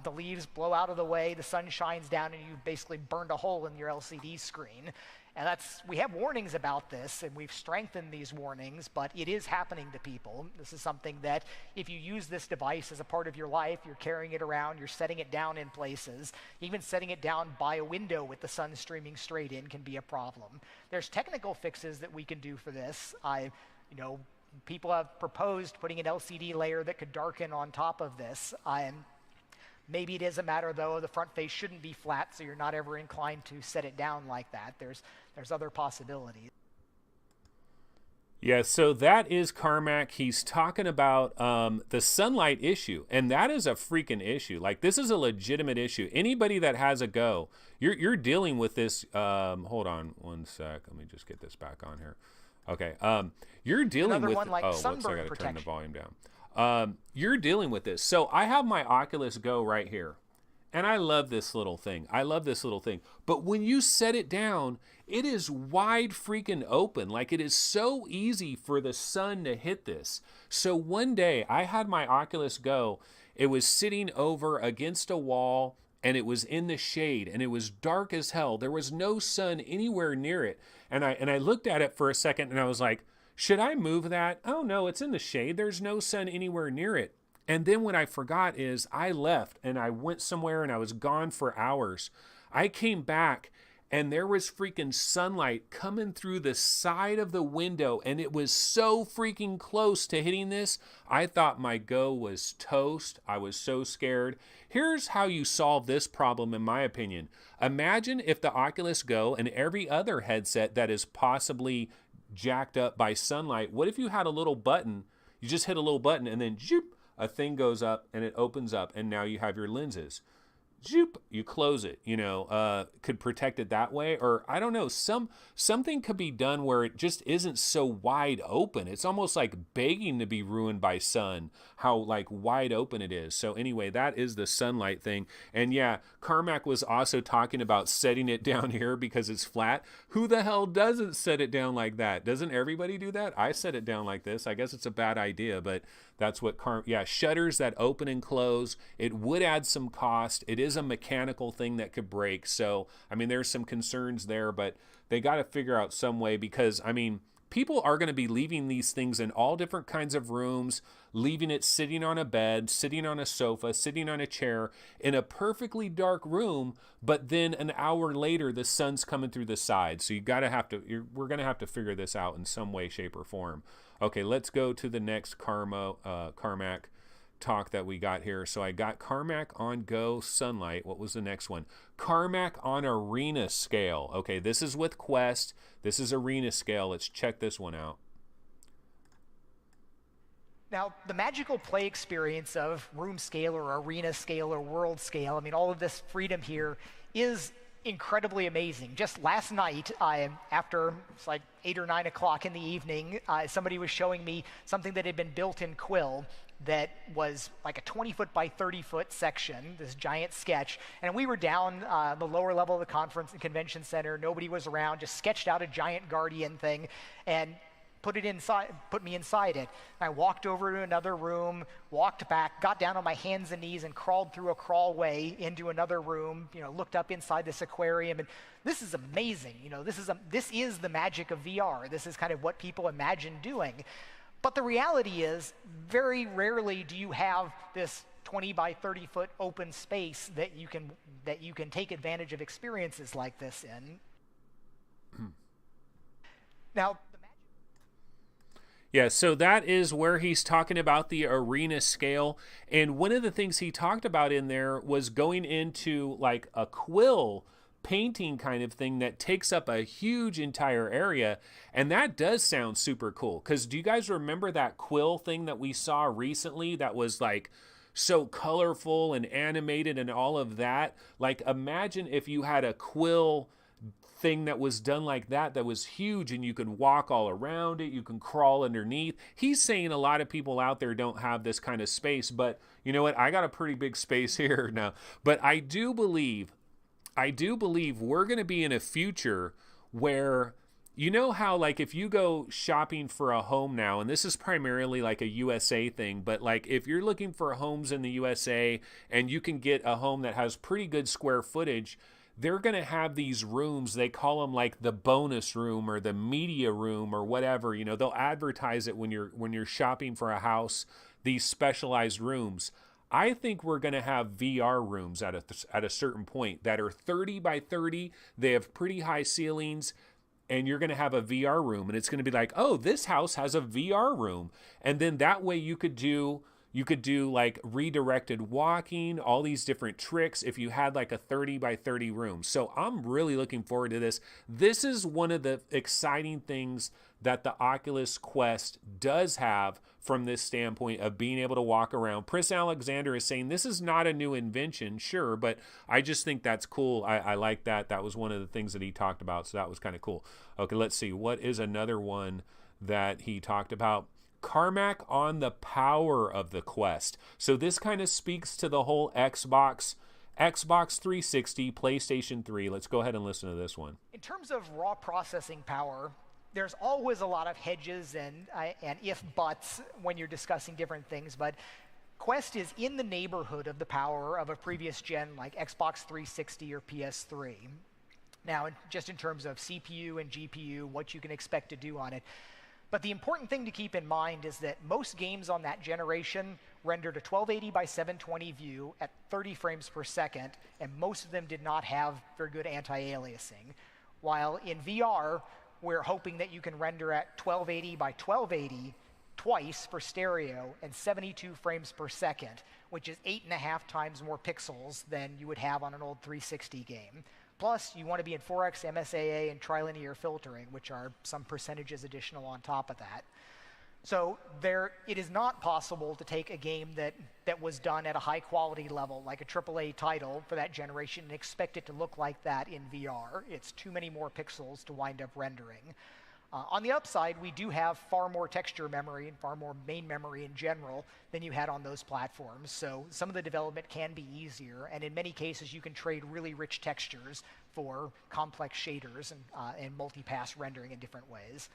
[SPEAKER 4] the leaves blow out of the way, the sun shines down, and you basically burned a hole in your LCD screen. And we have warnings about this, and we've strengthened these warnings, but it is happening to people. This is something that if you use this device as a part of your life, you're carrying it around, you're setting it down in places, even setting it down by a window with the sun streaming straight in can be a problem. There's technical fixes that we can do for this. People have proposed putting an LCD layer that could darken on top of this. Maybe it is a matter, though, the front face shouldn't be flat, so you're not ever inclined to set it down like that. There's other possibilities.
[SPEAKER 1] Yeah, so that is Carmack. He's talking about the sunlight issue, and that is a freaking issue. Like, this is a legitimate issue. Anybody that has a Go, you're dealing with this. Hold on one sec. Let me just get this back on here. Okay. You're dealing
[SPEAKER 4] Another
[SPEAKER 1] with
[SPEAKER 4] one like
[SPEAKER 1] whoops, I got to
[SPEAKER 4] protection.
[SPEAKER 1] turn the volume down. You're dealing with this. So I have my Oculus Go right here, and I love this little thing. But when you set it down, it is wide freaking open. Like, it is so easy for the sun to hit this. So one day I had my Oculus Go. It was sitting over against a wall, and it was in the shade, and it was dark as hell. There was no sun anywhere near it. And I looked at it for a second, and I was like, should I move that? Oh no, it's in the shade. There's no sun anywhere near it. And then what I forgot is I left and I went somewhere and I was gone for hours. I came back and there was freaking sunlight coming through the side of the window, and it was so freaking close to hitting this. I thought my Go was toast. I was so scared. Here's how you solve this problem, in my opinion. Imagine if the Oculus Go and every other headset that is possibly jacked up by sunlight, what if you had a little button, you just hit a little button and then zoop, a thing goes up and it opens up, and now you have your lenses. zoop, you close it, could protect it that way. Or I don't know, something could be done where it just isn't so wide open. It's almost like begging to be ruined by sun, how like wide open it is. So anyway, that is the sunlight thing. And yeah, Carmack was also talking about setting it down here because it's flat. Who the hell doesn't set it down like that? Doesn't everybody do that? I set it down like this. I guess it's a bad idea, but that's what shutters that open and close. It would add some cost. It is a mechanical thing that could break. So, I mean, there's some concerns there, but they got to figure out some way because, I mean, people are going to be leaving these things in all different kinds of rooms, leaving it sitting on a bed, sitting on a sofa, sitting on a chair in a perfectly dark room, but then an hour later, the sun's coming through the side. So we're going to have to figure this out in some way, shape, or form. Okay, let's go to the next Carmack talk that we got here. So I got Carmack on Go Sunlight. What was the next one? Carmack on Arena Scale. Okay, this is with Quest. This is Arena Scale. Let's check this one out.
[SPEAKER 4] Now, the magical play experience of room scale or arena scale or world scale, I mean, all of this freedom here is incredibly amazing. Just last night, after it's like 8 or 9 o'clock in the evening, somebody was showing me something that had been built in Quill that was like a 20-foot by 30-foot section, this giant sketch. And we were down the lower level of the conference and convention center. Nobody was around, just sketched out a giant Guardian thing and put me inside it. I walked over to another room, walked back, got down on my hands and knees and crawled through a crawlway into another room, looked up inside this aquarium. And this is amazing. This is the magic of VR. This is kind of what people imagine doing. But the reality is, very rarely do you have this 20 by 30 foot open space that you can take advantage of experiences like this in. Now,
[SPEAKER 1] yeah, so that is where he's talking about the arena scale. And one of the things he talked about in there was going into like a quill painting kind of thing that takes up a huge entire area. And that does sound super cool. Because do you guys remember that quill thing that we saw recently that was like so colorful and animated and all of that? Like imagine if you had a quill thing that was done like that was huge and you could walk all around it, you can crawl underneath. He's saying a lot of people out there don't have this kind of space, but you know what, I got a pretty big space here now. But I do believe we're going to be in a future where, you know how like if you go shopping for a home now, and this is primarily like a USA thing, but like if you're looking for homes in the USA and you can get a home that has pretty good square footage, they're going to have these rooms, they call them like the bonus room or the media room or whatever. They'll advertise it when you're shopping for a house, these specialized rooms. I think we're going to have VR rooms at a certain point that are 30 by 30. They have pretty high ceilings, and you're going to have a VR room, and it's going to be like, oh, this house has a VR room. And then that way you could do like redirected walking, all these different tricks if you had like a 30 by 30 room. So I'm really looking forward to this. This is one of the exciting things that the Oculus Quest does have from this standpoint of being able to walk around. Prince Alexander is saying this is not a new invention, sure, but I just think that's cool. I like that. That was one of the things that he talked about, so that was kind of cool. Okay, let's see. What is another one that he talked about? Carmack on the power of the Quest. So this kind of speaks to the whole Xbox 360, PlayStation 3. Let's go ahead and listen to this one.
[SPEAKER 4] In terms of raw processing power, there's always a lot of hedges and if-buts when you're discussing different things, but Quest is in the neighborhood of the power of a previous gen like Xbox 360 or PS3. Now, just in terms of CPU and GPU, what you can expect to do on it. But the important thing to keep in mind is that most games on that generation rendered a 1280 by 720 view at 30 frames per second, and most of them did not have very good anti-aliasing. While in VR, we're hoping that you can render at 1280 by 1280 twice for stereo and 72 frames per second, which is 8.5 times more pixels than you would have on an old 360 game. Plus, you want to be in 4x MSAA and trilinear filtering, which are some percentages additional on top of that. So it is not possible to take a game that was done at a high quality level, like a AAA title for that generation, and expect it to look like that in VR. It's too many more pixels to wind up rendering. On the upside, we do have far more texture memory and far more main memory in general than you had on those platforms. So some of the development can be easier, and in many cases, you can trade really rich textures for complex shaders and multi-pass rendering in different ways.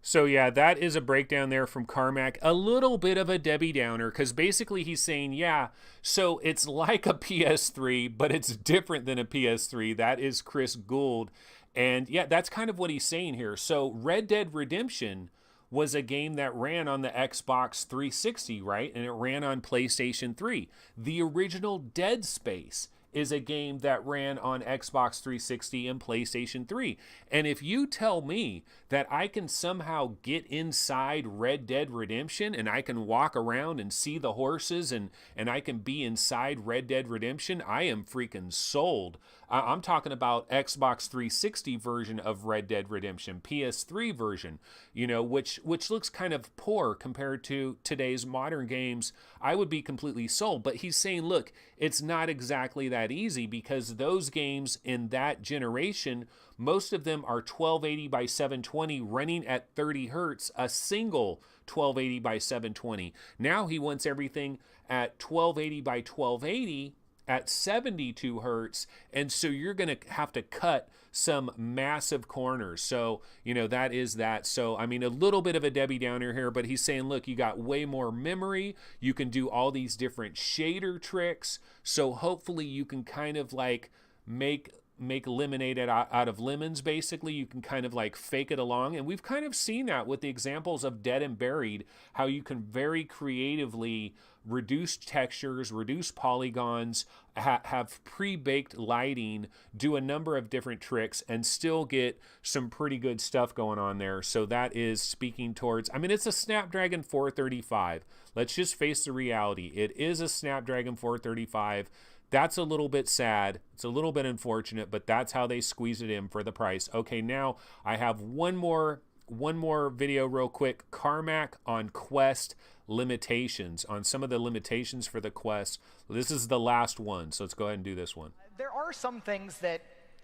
[SPEAKER 1] So yeah, that is a breakdown there from Carmack. A little bit of a Debbie Downer, because basically he's saying, yeah, so it's like a PS3, but it's different than a PS3. That is Chris Gould. And yeah, that's kind of what he's saying here. So Red Dead Redemption was a game that ran on the Xbox 360, right? And it ran on PlayStation 3. The original Dead Space is a game that ran on Xbox 360 and PlayStation 3. And if you tell me that I can somehow get inside Red Dead Redemption and I can walk around and see the horses and I can be inside Red Dead Redemption, I am freaking sold. I'm talking about Xbox 360 version of Red Dead Redemption, PS3 version, you know, which looks kind of poor compared to today's modern games. I would be completely sold. But he's saying, look, it's not exactly that easy, because those games in that generation, most of them are 1280 by 720 running at 30 hertz, a single 1280 by 720. Now he wants everything at 1280 by 1280 at 72 hertz, and so you're going to have to cut some massive corners. So, you know, that is that. So, I mean, a little bit of a Debbie Downer here, but he's saying, look, you got way more memory. You can do all these different shader tricks. So hopefully you can kind of like make lemonade out of lemons. Basically, you can kind of like fake it along. And we've kind of seen that with the examples of Dead and Buried, how you can very creatively reduce textures, reduce polygons, have pre-baked lighting, do a number of different tricks, and still get some pretty good stuff going on there. So that is speaking towards, I mean, it's a Snapdragon 435. Let's just face the reality. It is a Snapdragon 435. That's a little bit sad. It's a little bit unfortunate, but that's how they squeeze it in for the price. Okay, now I have one more video real quick. Carmack on Quest limitations, on some of the limitations for the Quest. This is the last one, so let's go ahead and do this one.
[SPEAKER 4] There are some things that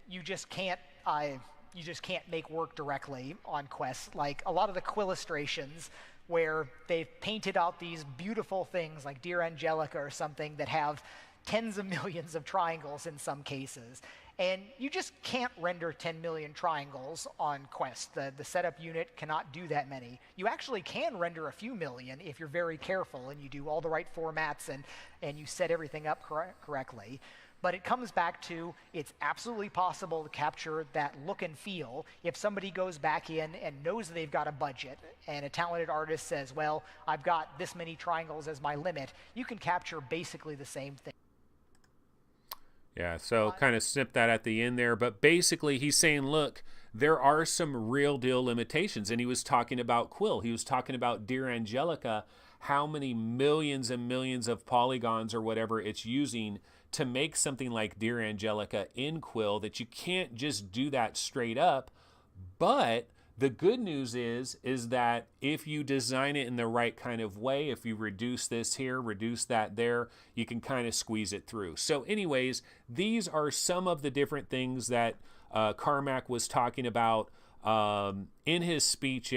[SPEAKER 4] you just can't make work directly on Quest, like a lot of the Quillustrations, where they've painted out these beautiful things like Dear Angelica or something that have tens of millions of triangles in some cases. And you just can't render 10 million triangles on Quest. The setup unit cannot do that many. You actually can render a few million if you're very careful and you do all the right formats and you set everything up correctly. But it comes back to, it's absolutely possible to capture that look and feel if somebody goes back in and knows they've got a budget, and a talented artist says, well, I've got this many triangles as my limit. You can capture basically the same thing.
[SPEAKER 1] Yeah, so kind of snip that at the end there. But basically, he's saying, look, there are some real deal limitations. And he was talking about Quill. He was talking about Dear Angelica, how many millions and millions of polygons or whatever it's using to make something like Dear Angelica in Quill, that you can't just do that straight up. But the good news is that if you design it in the right kind of way, if you reduce this here, reduce that there, you can kind of squeeze it through. So anyways, these are some of the different things that Carmack was talking about in his speech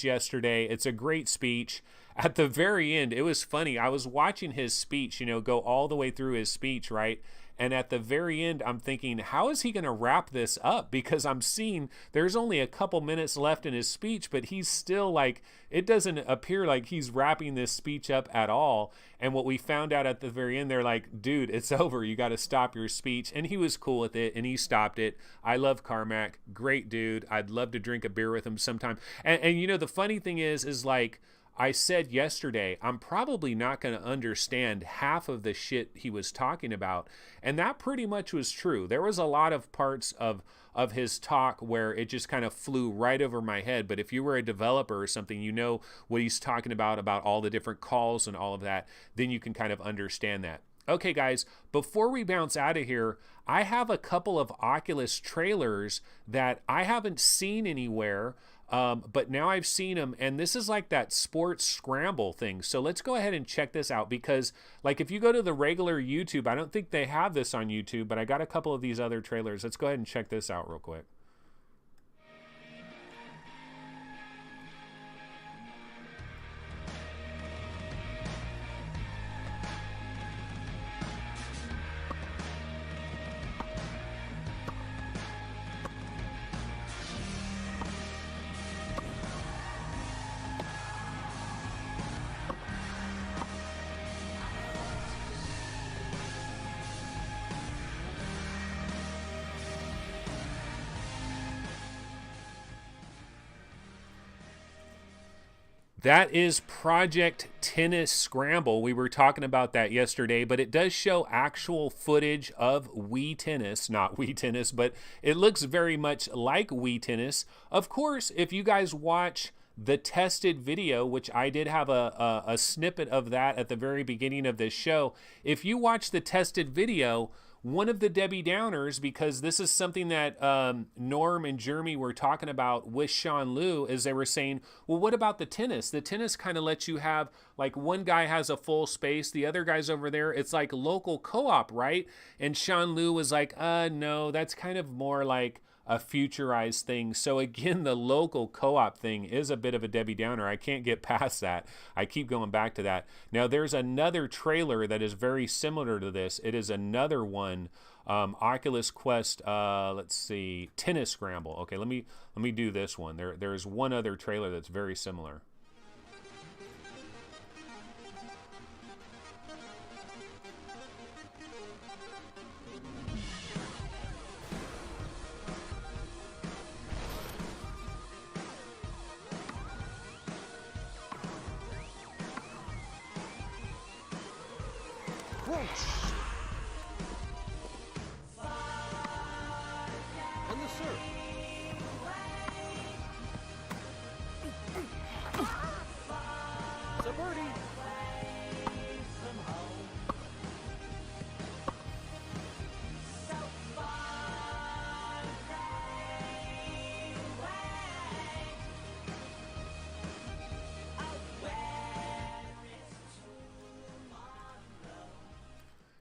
[SPEAKER 1] yesterday. It's a great speech. At the very end, it was funny. I was watching his speech, you know, go all the way through his speech, right? And at the very end, I'm thinking, how is he going to wrap this up? Because I'm seeing there's only a couple minutes left in his speech, but he's still like, it doesn't appear like he's wrapping this speech up at all. And what we found out at the very end, they're like, dude, it's over. You got to stop your speech. And he was cool with it, and he stopped it. I love Carmack. Great dude. I'd love to drink a beer with him sometime. And you know, the funny thing is like, I said yesterday, I'm probably not going to understand half of the shit he was talking about. And that pretty much was true. There was a lot of parts of his talk where it just kind of flew right over my head. But if you were a developer or something, you know what he's talking about all the different calls and all of that, then you can kind of understand that. Okay, guys, before we bounce out of here, I have a couple of Oculus trailers that I haven't seen anywhere. But now I've seen them, and this is like that sports scramble thing. So let's go ahead and check this out, because like if you go to the regular YouTube, I don't think they have this on YouTube, but I got a couple of these other trailers. Let's go ahead and check this out real quick. That is Project Tennis Scramble. We were talking about that yesterday, but it does show actual footage of Wii Tennis. Not Wii Tennis, but it looks very much like Wii Tennis. Of course, if you guys watch the tested video, which I did have a snippet of that at the very beginning of this show, if you watch the tested video, one of the Debbie Downers, because this is something that Norm and Jeremy were talking about with Sean Liu, is they were saying, well, what about the tennis? The tennis kind of lets you have, like, one guy has a full space, the other guy's over there. It's like local co-op, right? And Sean Liu was like, no, that's kind of more like a futurized thing. So again, the local co-op thing is a bit of a Debbie Downer. I can't get past that. I keep going back to that. Now there's another trailer that is very similar to this. It is another one, Oculus Quest, let's see, Tennis Scramble. Okay, let me do this one. There's one other trailer that's very similar.
[SPEAKER 5] On the serve. It's a birdie.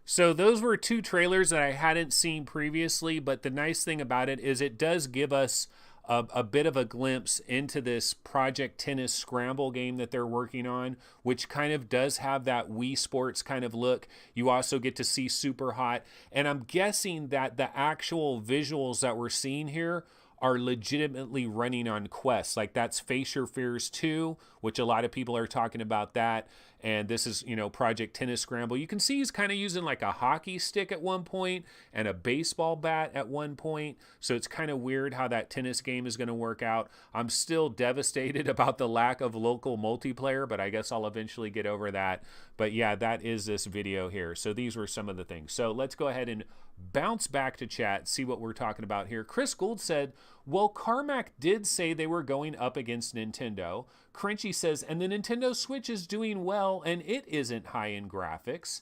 [SPEAKER 1] So those were two trailers that I hadn't seen previously, but the nice thing about it is it does give us a bit of a glimpse into this Project Tennis Scramble game that they're working on, which kind of does have that Wii Sports kind of look. You also get to see Super Hot, and I'm guessing that the actual visuals that we're seeing here are legitimately running on Quest. Like that's Face Your Fears 2, which a lot of people are talking about that. And this is, you know, Project Tennis Scramble. You can see he's kind of using like a hockey stick at one point and a baseball bat at one point. So it's kind of weird how that tennis game is going to work out. I'm still devastated about the lack of local multiplayer, but I guess I'll eventually get over that. But yeah, that is this video here. So these were some of the things. So let's go ahead and bounce back to chat, see what we're talking about here. Chris Gould said, well, Carmack did say they were going up against Nintendo. Crunchy says, and the Nintendo Switch is doing well, and it isn't high-end graphics.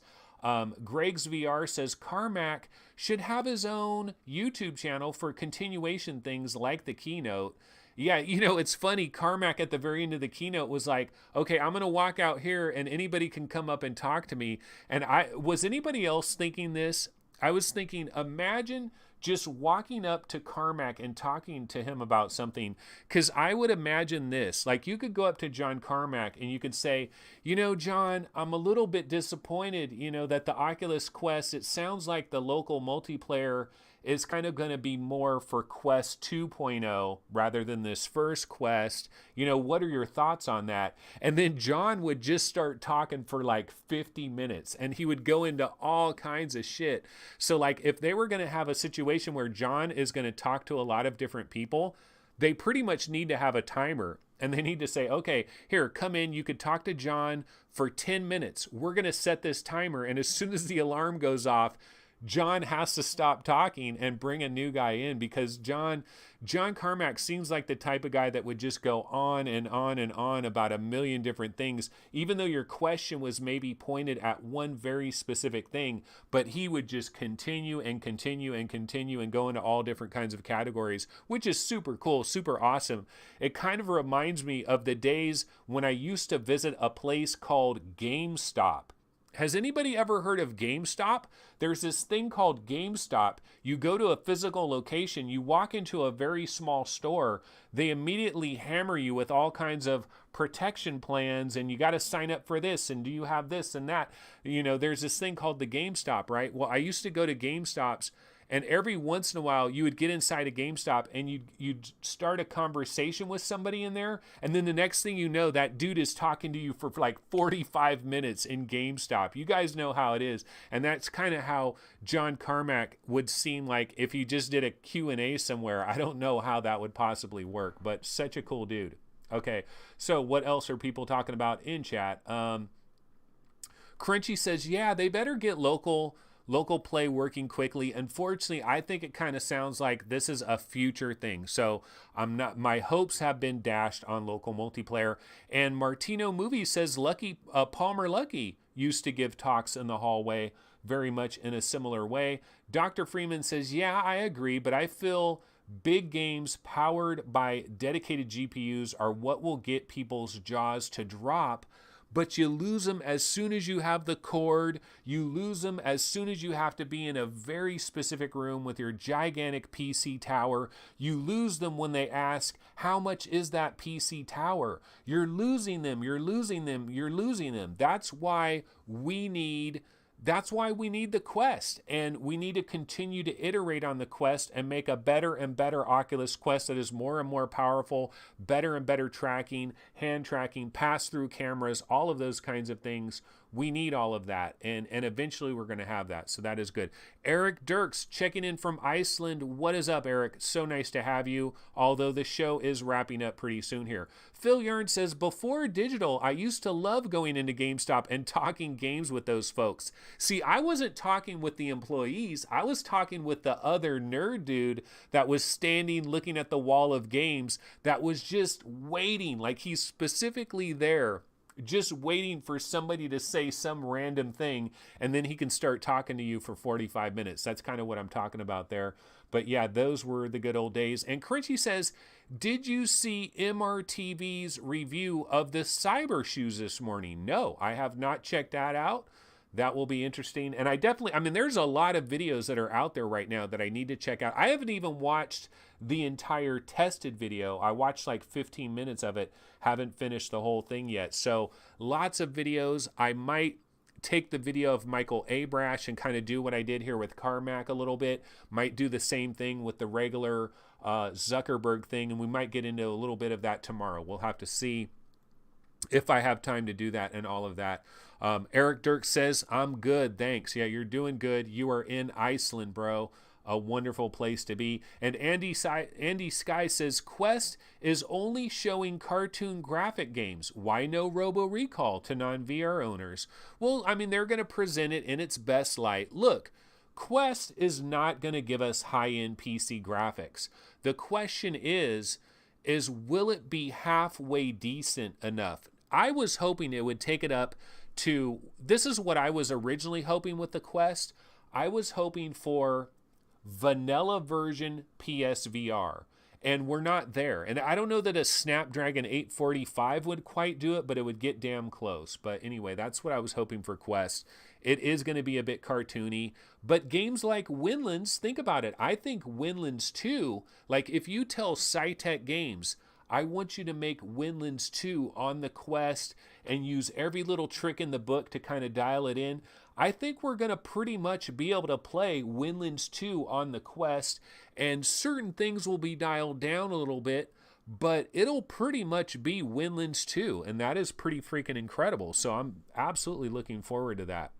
[SPEAKER 1] Greg's VR says Carmack should have his own YouTube channel for continuation things like the Keynote. Yeah, you know, it's funny. Carmack at the very end of the Keynote was like, okay, I'm going to walk out here and anybody can come up and talk to me. And was anybody else thinking this? I was thinking, imagine just walking up to Carmack and talking to him about something, because I would imagine this, like you could go up to John Carmack and you could say, you know, John, I'm a little bit disappointed, you know, that the Oculus Quest, it sounds like the local multiplayer is kind of going to be more for Quest 2.0 rather than this first Quest. You know, what are your thoughts on that? And then John would just start talking for like 50 minutes and he would go into all kinds of shit. So like if they were going to have a situation where John is going to talk to a lot of different people, they pretty much need to have a timer. And they need to say, okay, here, come in. You could talk to John for 10 minutes. We're going to set this timer. And as soon as the alarm goes off, John has to stop talking and bring a new guy in, because John Carmack seems like the type of guy that would just go on and on and on about a million different things, even though your question was maybe pointed at one very specific thing, but he would just continue and continue and continue and go into all different kinds of categories, which is super cool, super awesome. It kind of reminds me of the days when I used to visit a place called GameStop. Has anybody ever heard of GameStop? There's this thing called GameStop. You go to a physical location, you walk into a very small store, they immediately hammer you with all kinds of protection plans, and you got to sign up for this, and do you have this and that? You know, there's this thing called the GameStop, right? Well, I used to go to GameStops, and every once in a while, you would get inside a GameStop and you'd start a conversation with somebody in there. And then the next thing you know, that dude is talking to you for like 45 minutes in GameStop. You guys know how it is. And that's kind of how John Carmack would seem like if he just did a Q&A somewhere. I don't know how that would possibly work, but such a cool dude. Okay, so what else are people talking about in chat? Crunchy says, yeah, they better get local play working quickly. Unfortunately, I think it kind of sounds like this is a future thing. So my hopes have been dashed on local multiplayer. And Martino Movie says Palmer Lucky used to give talks in the hallway very much in a similar way. Dr. Freeman says, yeah, I agree, but I feel big games powered by dedicated GPUs are what will get people's jaws to drop. But you lose them as soon as you have the cord. You lose them as soon as you have to be in a very specific room with your gigantic PC tower. You lose them when they ask, how much is that PC tower? You're losing them. You're losing them. You're losing them. That's why we need the Quest, and we need to continue to iterate on the Quest and make a better and better Oculus Quest that is more and more powerful, better and better tracking, hand tracking, pass-through cameras, all of those kinds of things. We need all of that, and eventually we're going to have that, so that is good. Eric Dirks checking in from Iceland. What is up, Eric? So nice to have you, although the show is wrapping up pretty soon here. Phil Yarn says, before digital, I used to love going into GameStop and talking games with those folks. See, I wasn't talking with the employees. I was talking with the other nerd dude that was standing looking at the wall of games that was just waiting, like he's specifically there, just waiting for somebody to say some random thing, and then he can start talking to you for 45 minutes. That's kind of what I'm talking about there. But yeah, those were the good old days. And Crunchy says, did you see MRTV's review of the Cyber shoes this morning? No, I have not checked that out. That will be interesting. And there's a lot of videos that are out there right now that I need to check out. I haven't even watched the entire tested video. I watched like 15 minutes of it. Haven't finished the whole thing yet. So lots of videos. I might take the video of Michael Abrash and kind of do what I did here with Carmack a little bit. Might do the same thing with the regular Zuckerberg thing, and we might get into a little bit of that tomorrow. We'll have to see if I have time to do that and all of that. Eric Dirk says, I'm good, thanks. Yeah, you're doing good. You are in Iceland, bro. A wonderful place to be. And Andy Sky says, Quest is only showing cartoon graphic games. Why no Robo Recall to non-VR owners? Well, they're going to present it in its best light. Look, Quest is not going to give us high-end PC graphics. The question is will it be halfway decent enough? I was hoping it would take it up to, this is what I was originally hoping with the Quest. I was hoping for vanilla version PSVR, and we're not there. And I don't know that a Snapdragon 845 would quite do it, but it would get damn close. But anyway, that's what I was hoping for Quest. It is going to be a bit cartoony, but games like Windlands, think about it. I think Windlands 2, like if you tell SciTech Games, I want you to make Windlands 2 on the Quest and use every little trick in the book to kind of dial it in, I think we're going to pretty much be able to play Windlands 2 on the Quest, and certain things will be dialed down a little bit, but it'll pretty much be Windlands 2, and that is pretty freaking incredible. So I'm absolutely looking forward to that.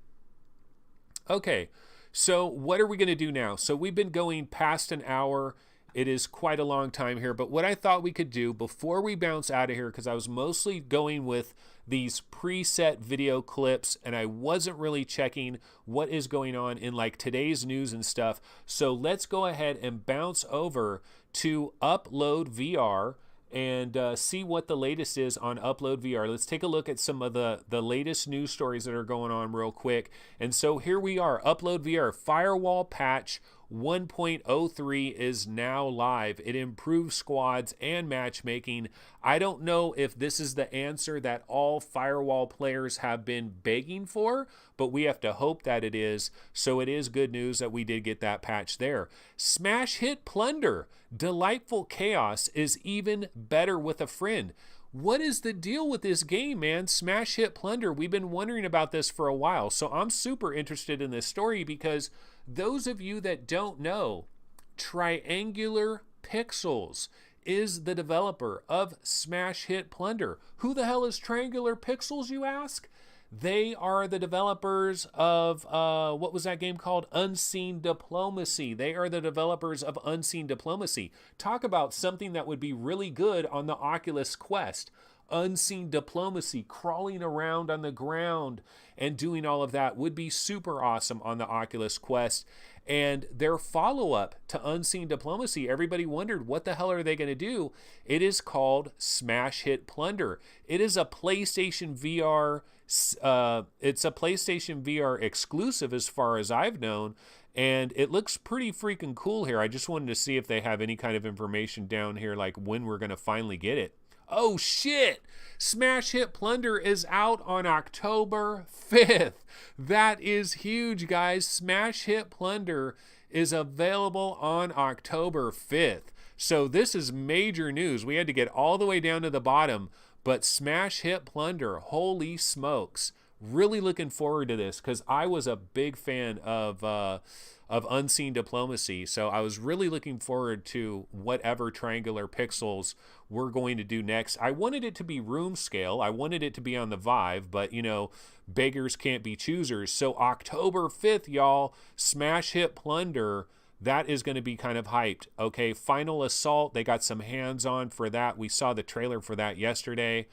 [SPEAKER 1] Okay, so what are we going to do now? So we've been going past an hour, It is quite a long time here, but what I thought we could do before we bounce out of here, because I was mostly going with these preset video clips and I wasn't really checking what is going on in like today's news and stuff. So let's go ahead and bounce over to Upload VR and see what the latest is on Upload VR. Let's take a look at some of the latest news stories that are going on real quick. And so here we are, Upload VR, Firewall Patch 1.03 is now live. It improves squads and matchmaking. I don't know if this is the answer that all Firewall players have been begging for, but we have to hope that it is. So it is good news that we did get that patch there. Smash Hit Plunder, Delightful Chaos is even better with a friend. What is the deal with this game, man? Smash Hit Plunder. We've been wondering about this for a while. So I'm super interested in this story because those of you that don't know, Triangular Pixels is the developer of Smash Hit Plunder. Who the hell is Triangular Pixels, you ask? They are the developers of, what was that game called? Unseen Diplomacy. They are the developers of Unseen Diplomacy. Talk about something that would be really good on the Oculus Quest. Unseen Diplomacy, crawling around on the ground and doing all of that would be super awesome on the Oculus Quest. And their follow-up to Unseen Diplomacy, everybody wondered, what the hell are they going to do? It is called Smash Hit Plunder. It is a PlayStation VR, it's a PlayStation VR exclusive as far as I've known, and it looks pretty freaking cool here. I just wanted to see if they have any kind of information down here, like when we're going to finally get it. Oh shit! Smash Hit Plunder is out on October 5th. That is huge, guys. Smash Hit Plunder is available on October 5th. So this is major news. We had to get all the way down to the bottom, but Smash Hit Plunder, holy smokes. Really looking forward to this because I was a big fan of Unseen Diplomacy. So I was really looking forward to whatever Triangular Pixels we're going to do next. I wanted it to be room scale. I wanted it to be on the Vive, but you know, beggars can't be choosers. So October 5th, y'all, Smash Hit Plunder, that is going to be kind of hyped. Okay, Final Assault, they got some hands-on for that. We saw the trailer for that yesterday.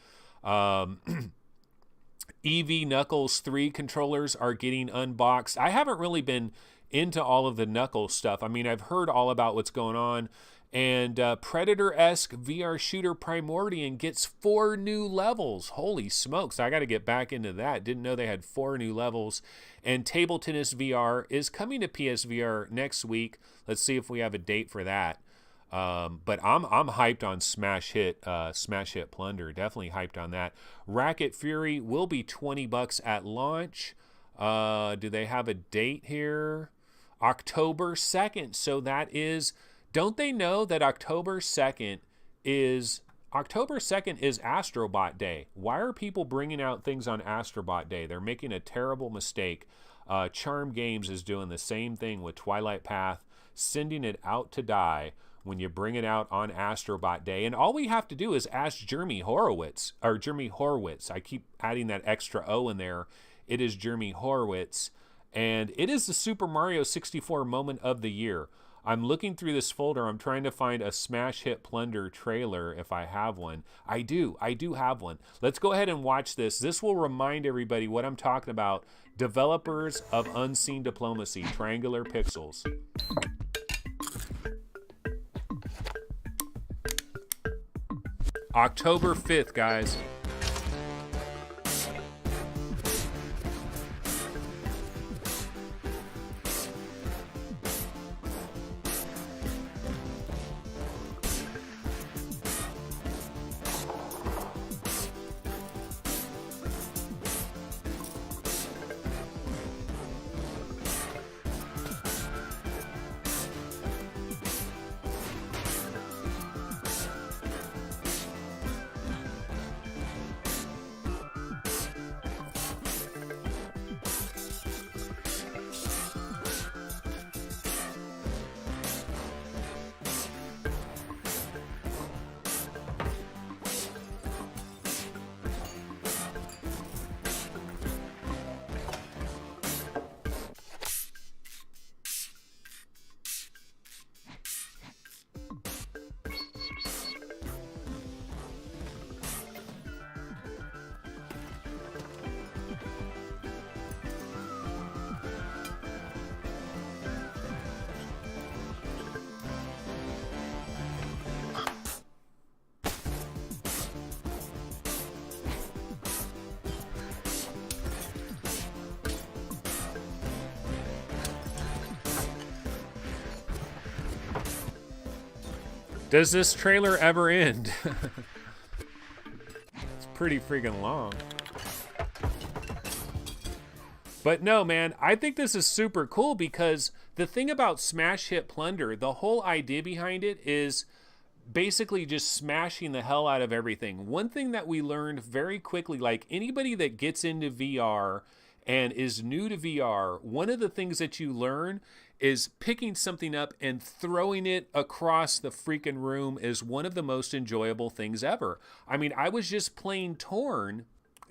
[SPEAKER 1] EV Knuckles 3 controllers are getting unboxed. I haven't really been into all of the Knuckles stuff. I mean, I've heard all about what's going on. And Predator-esque VR shooter Primordian gets 4 new levels. Holy smokes, I got to get back into that. Didn't know they had 4 new levels. And Table Tennis VR is coming to PSVR next week. Let's see if we have a date for that. But I'm hyped on Smash Hit Plunder. Definitely hyped on that. Racket Fury will be $20 at launch. Do they have a date here? October 2nd. So that is, don't they know that October 2nd is Astrobot Day? Why are people bringing out things on Astrobot Day? They're making a terrible mistake. Charm Games is doing the same thing with Twilight Path, sending it out to die when you bring it out on Astrobot Day. And all we have to do is ask Jeremy Horowitz. I keep adding that extra O in there. It is Jeremy Horowitz. And it is the Super Mario 64 moment of the year. I'm looking through this folder. I'm trying to find a Smash Hit Plunder trailer if I have one. I do have one. Let's go ahead and watch this. This will remind everybody what I'm talking about. Developers of Unseen Diplomacy, Triangular Pixels. October 5th, guys. Does this trailer ever end? It's pretty freaking long. But no, man, I think this is super cool because the thing about Smash Hit Plunder, the whole idea behind it is basically just smashing the hell out of everything. One thing that we learned very quickly, like anybody that gets into VR and is new to VR, one of the things that you learn is picking something up and throwing it across the freaking room is one of the most enjoyable things ever. I mean, I was just playing Torn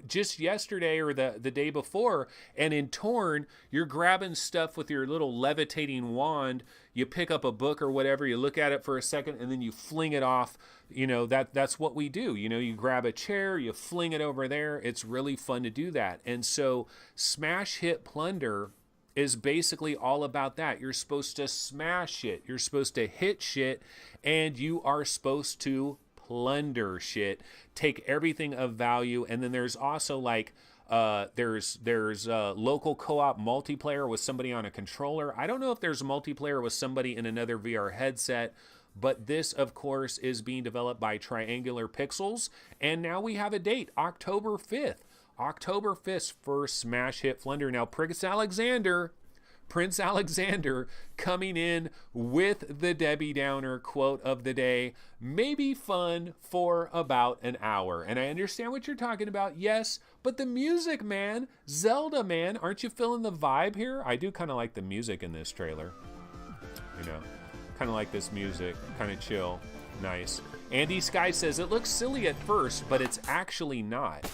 [SPEAKER 1] just yesterday or the day before, and in Torn, you're grabbing stuff with your little levitating wand. You pick up a book or whatever, you look at it for a second, and then you fling it off. You know, that's what we do. You know, you grab a chair, you fling it over there. It's really fun to do that. And so Smash Hit Plunder is basically all about that. You're supposed to smash it. You're supposed to hit shit, and you are supposed to plunder shit, take everything of value. And then there's also like there's local co-op multiplayer with somebody on a controller. I don't know if there's multiplayer with somebody in another VR headset, but this of course is being developed by Triangular Pixels, and now we have a date, October 5th for Smash Hit Plunder. Now Prince Alexander coming in with the Debbie Downer quote of the day, may be fun for about an hour. And I understand what you're talking about, yes, but the music, man, Zelda, man, aren't you feeling the vibe here? I do kind of like the music in this trailer. You know, kind of like this music, kind of chill, nice. Andy Sky says, it looks silly at first, but it's actually not.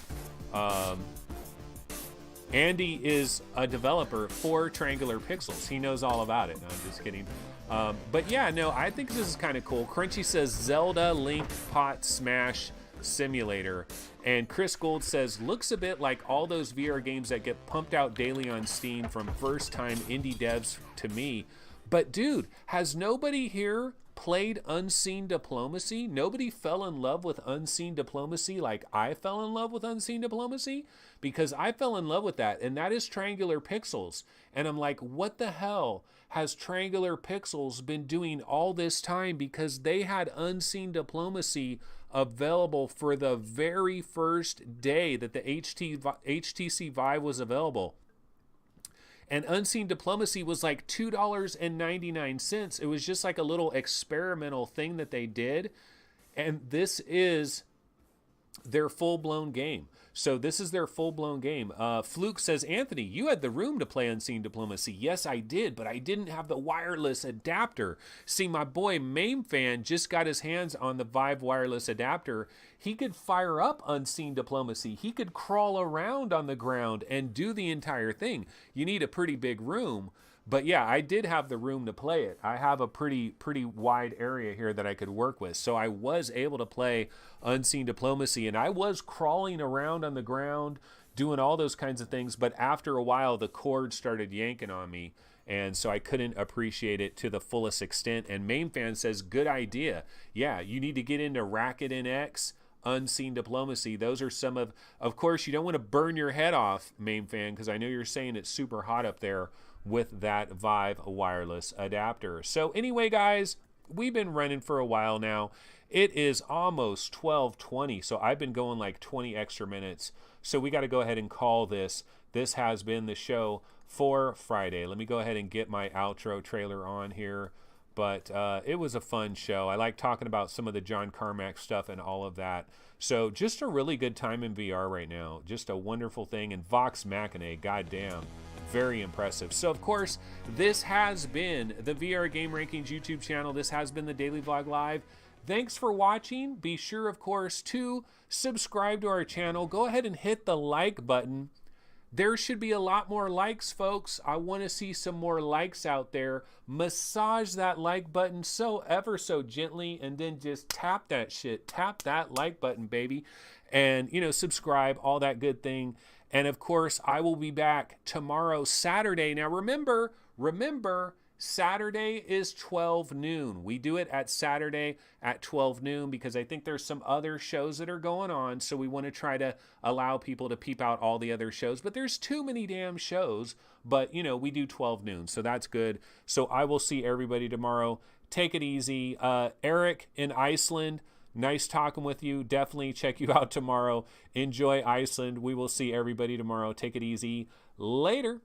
[SPEAKER 1] Andy is a developer for Triangular Pixels. He knows all about it. No, I'm just kidding. But yeah, no, I think this is kind of cool. Crunchy says Zelda Link Pot Smash Simulator. And Chris Gold says, looks a bit like all those VR games that get pumped out daily on Steam from first-time indie devs to me. But dude, has nobody here played Unseen Diplomacy? Nobody fell in love with Unseen Diplomacy like I fell in love with Unseen Diplomacy? Because I fell in love with that, and that is Triangular Pixels. And I'm like, what the hell has Triangular Pixels been doing all this time? Because they had Unseen Diplomacy available for the very first day that the HTC Vive was available. And Unseen Diplomacy was like $2.99. It was just like a little experimental thing that they did. And this is their full-blown game. So this is their full-blown game. Fluke says, Anthony, you had the room to play Unseen Diplomacy. Yes, I did, but I didn't have the wireless adapter. See, my boy Mame Fan just got his hands on the Vive wireless adapter. He could fire up Unseen Diplomacy. He could crawl around on the ground and do the entire thing. You need a pretty big room. But yeah, I did have the room to play it. I have a pretty wide area here that I could work with. So I was able to play Unseen Diplomacy, and I was crawling around on the ground, doing all those kinds of things. But after a while, the cord started yanking on me, and so I couldn't appreciate it to the fullest extent. And Main Fan says, good idea. Yeah, you need to get into Racket NX, Unseen Diplomacy. Those are some of course, you don't want to burn your head off, Main Fan, because I know you're saying it's super hot up there with that Vive wireless adapter. So anyway, guys, we've been running for a while now. It is almost 12:20, so I've been going like 20 extra minutes. So we got to go ahead and call this. This has been the show for Friday. Let me go ahead and get my outro trailer on here. But it was a fun show. I like talking about some of the John Carmack stuff and all of that. So just a really good time in VR right now. Just a wonderful thing. And Vox Machina, goddamn. Very impressive. So, of course, this has been the VR Game Rankings YouTube channel. This has been the Daily Vlog Live. Thanks for watching. Be sure, of course, to subscribe to our channel. Go ahead and hit the like button. There should be a lot more likes, folks. I want to see some more likes out there. Massage that like button so ever so gently, and then just tap that shit. Tap that like button, baby. And, you know, subscribe, all that good thing. And of course, I will be back tomorrow, Saturday. Now remember, Saturday is 12 noon. We do it at Saturday at 12 noon because I think there's some other shows that are going on. So we want to try to allow people to peep out all the other shows. But there's too many damn shows. But, you know, we do 12 noon. So that's good. So I will see everybody tomorrow. take it easy. Eric in Iceland, nice talking with you. Definitely check you out tomorrow. Enjoy Iceland. We will see everybody tomorrow. Take it easy. Later.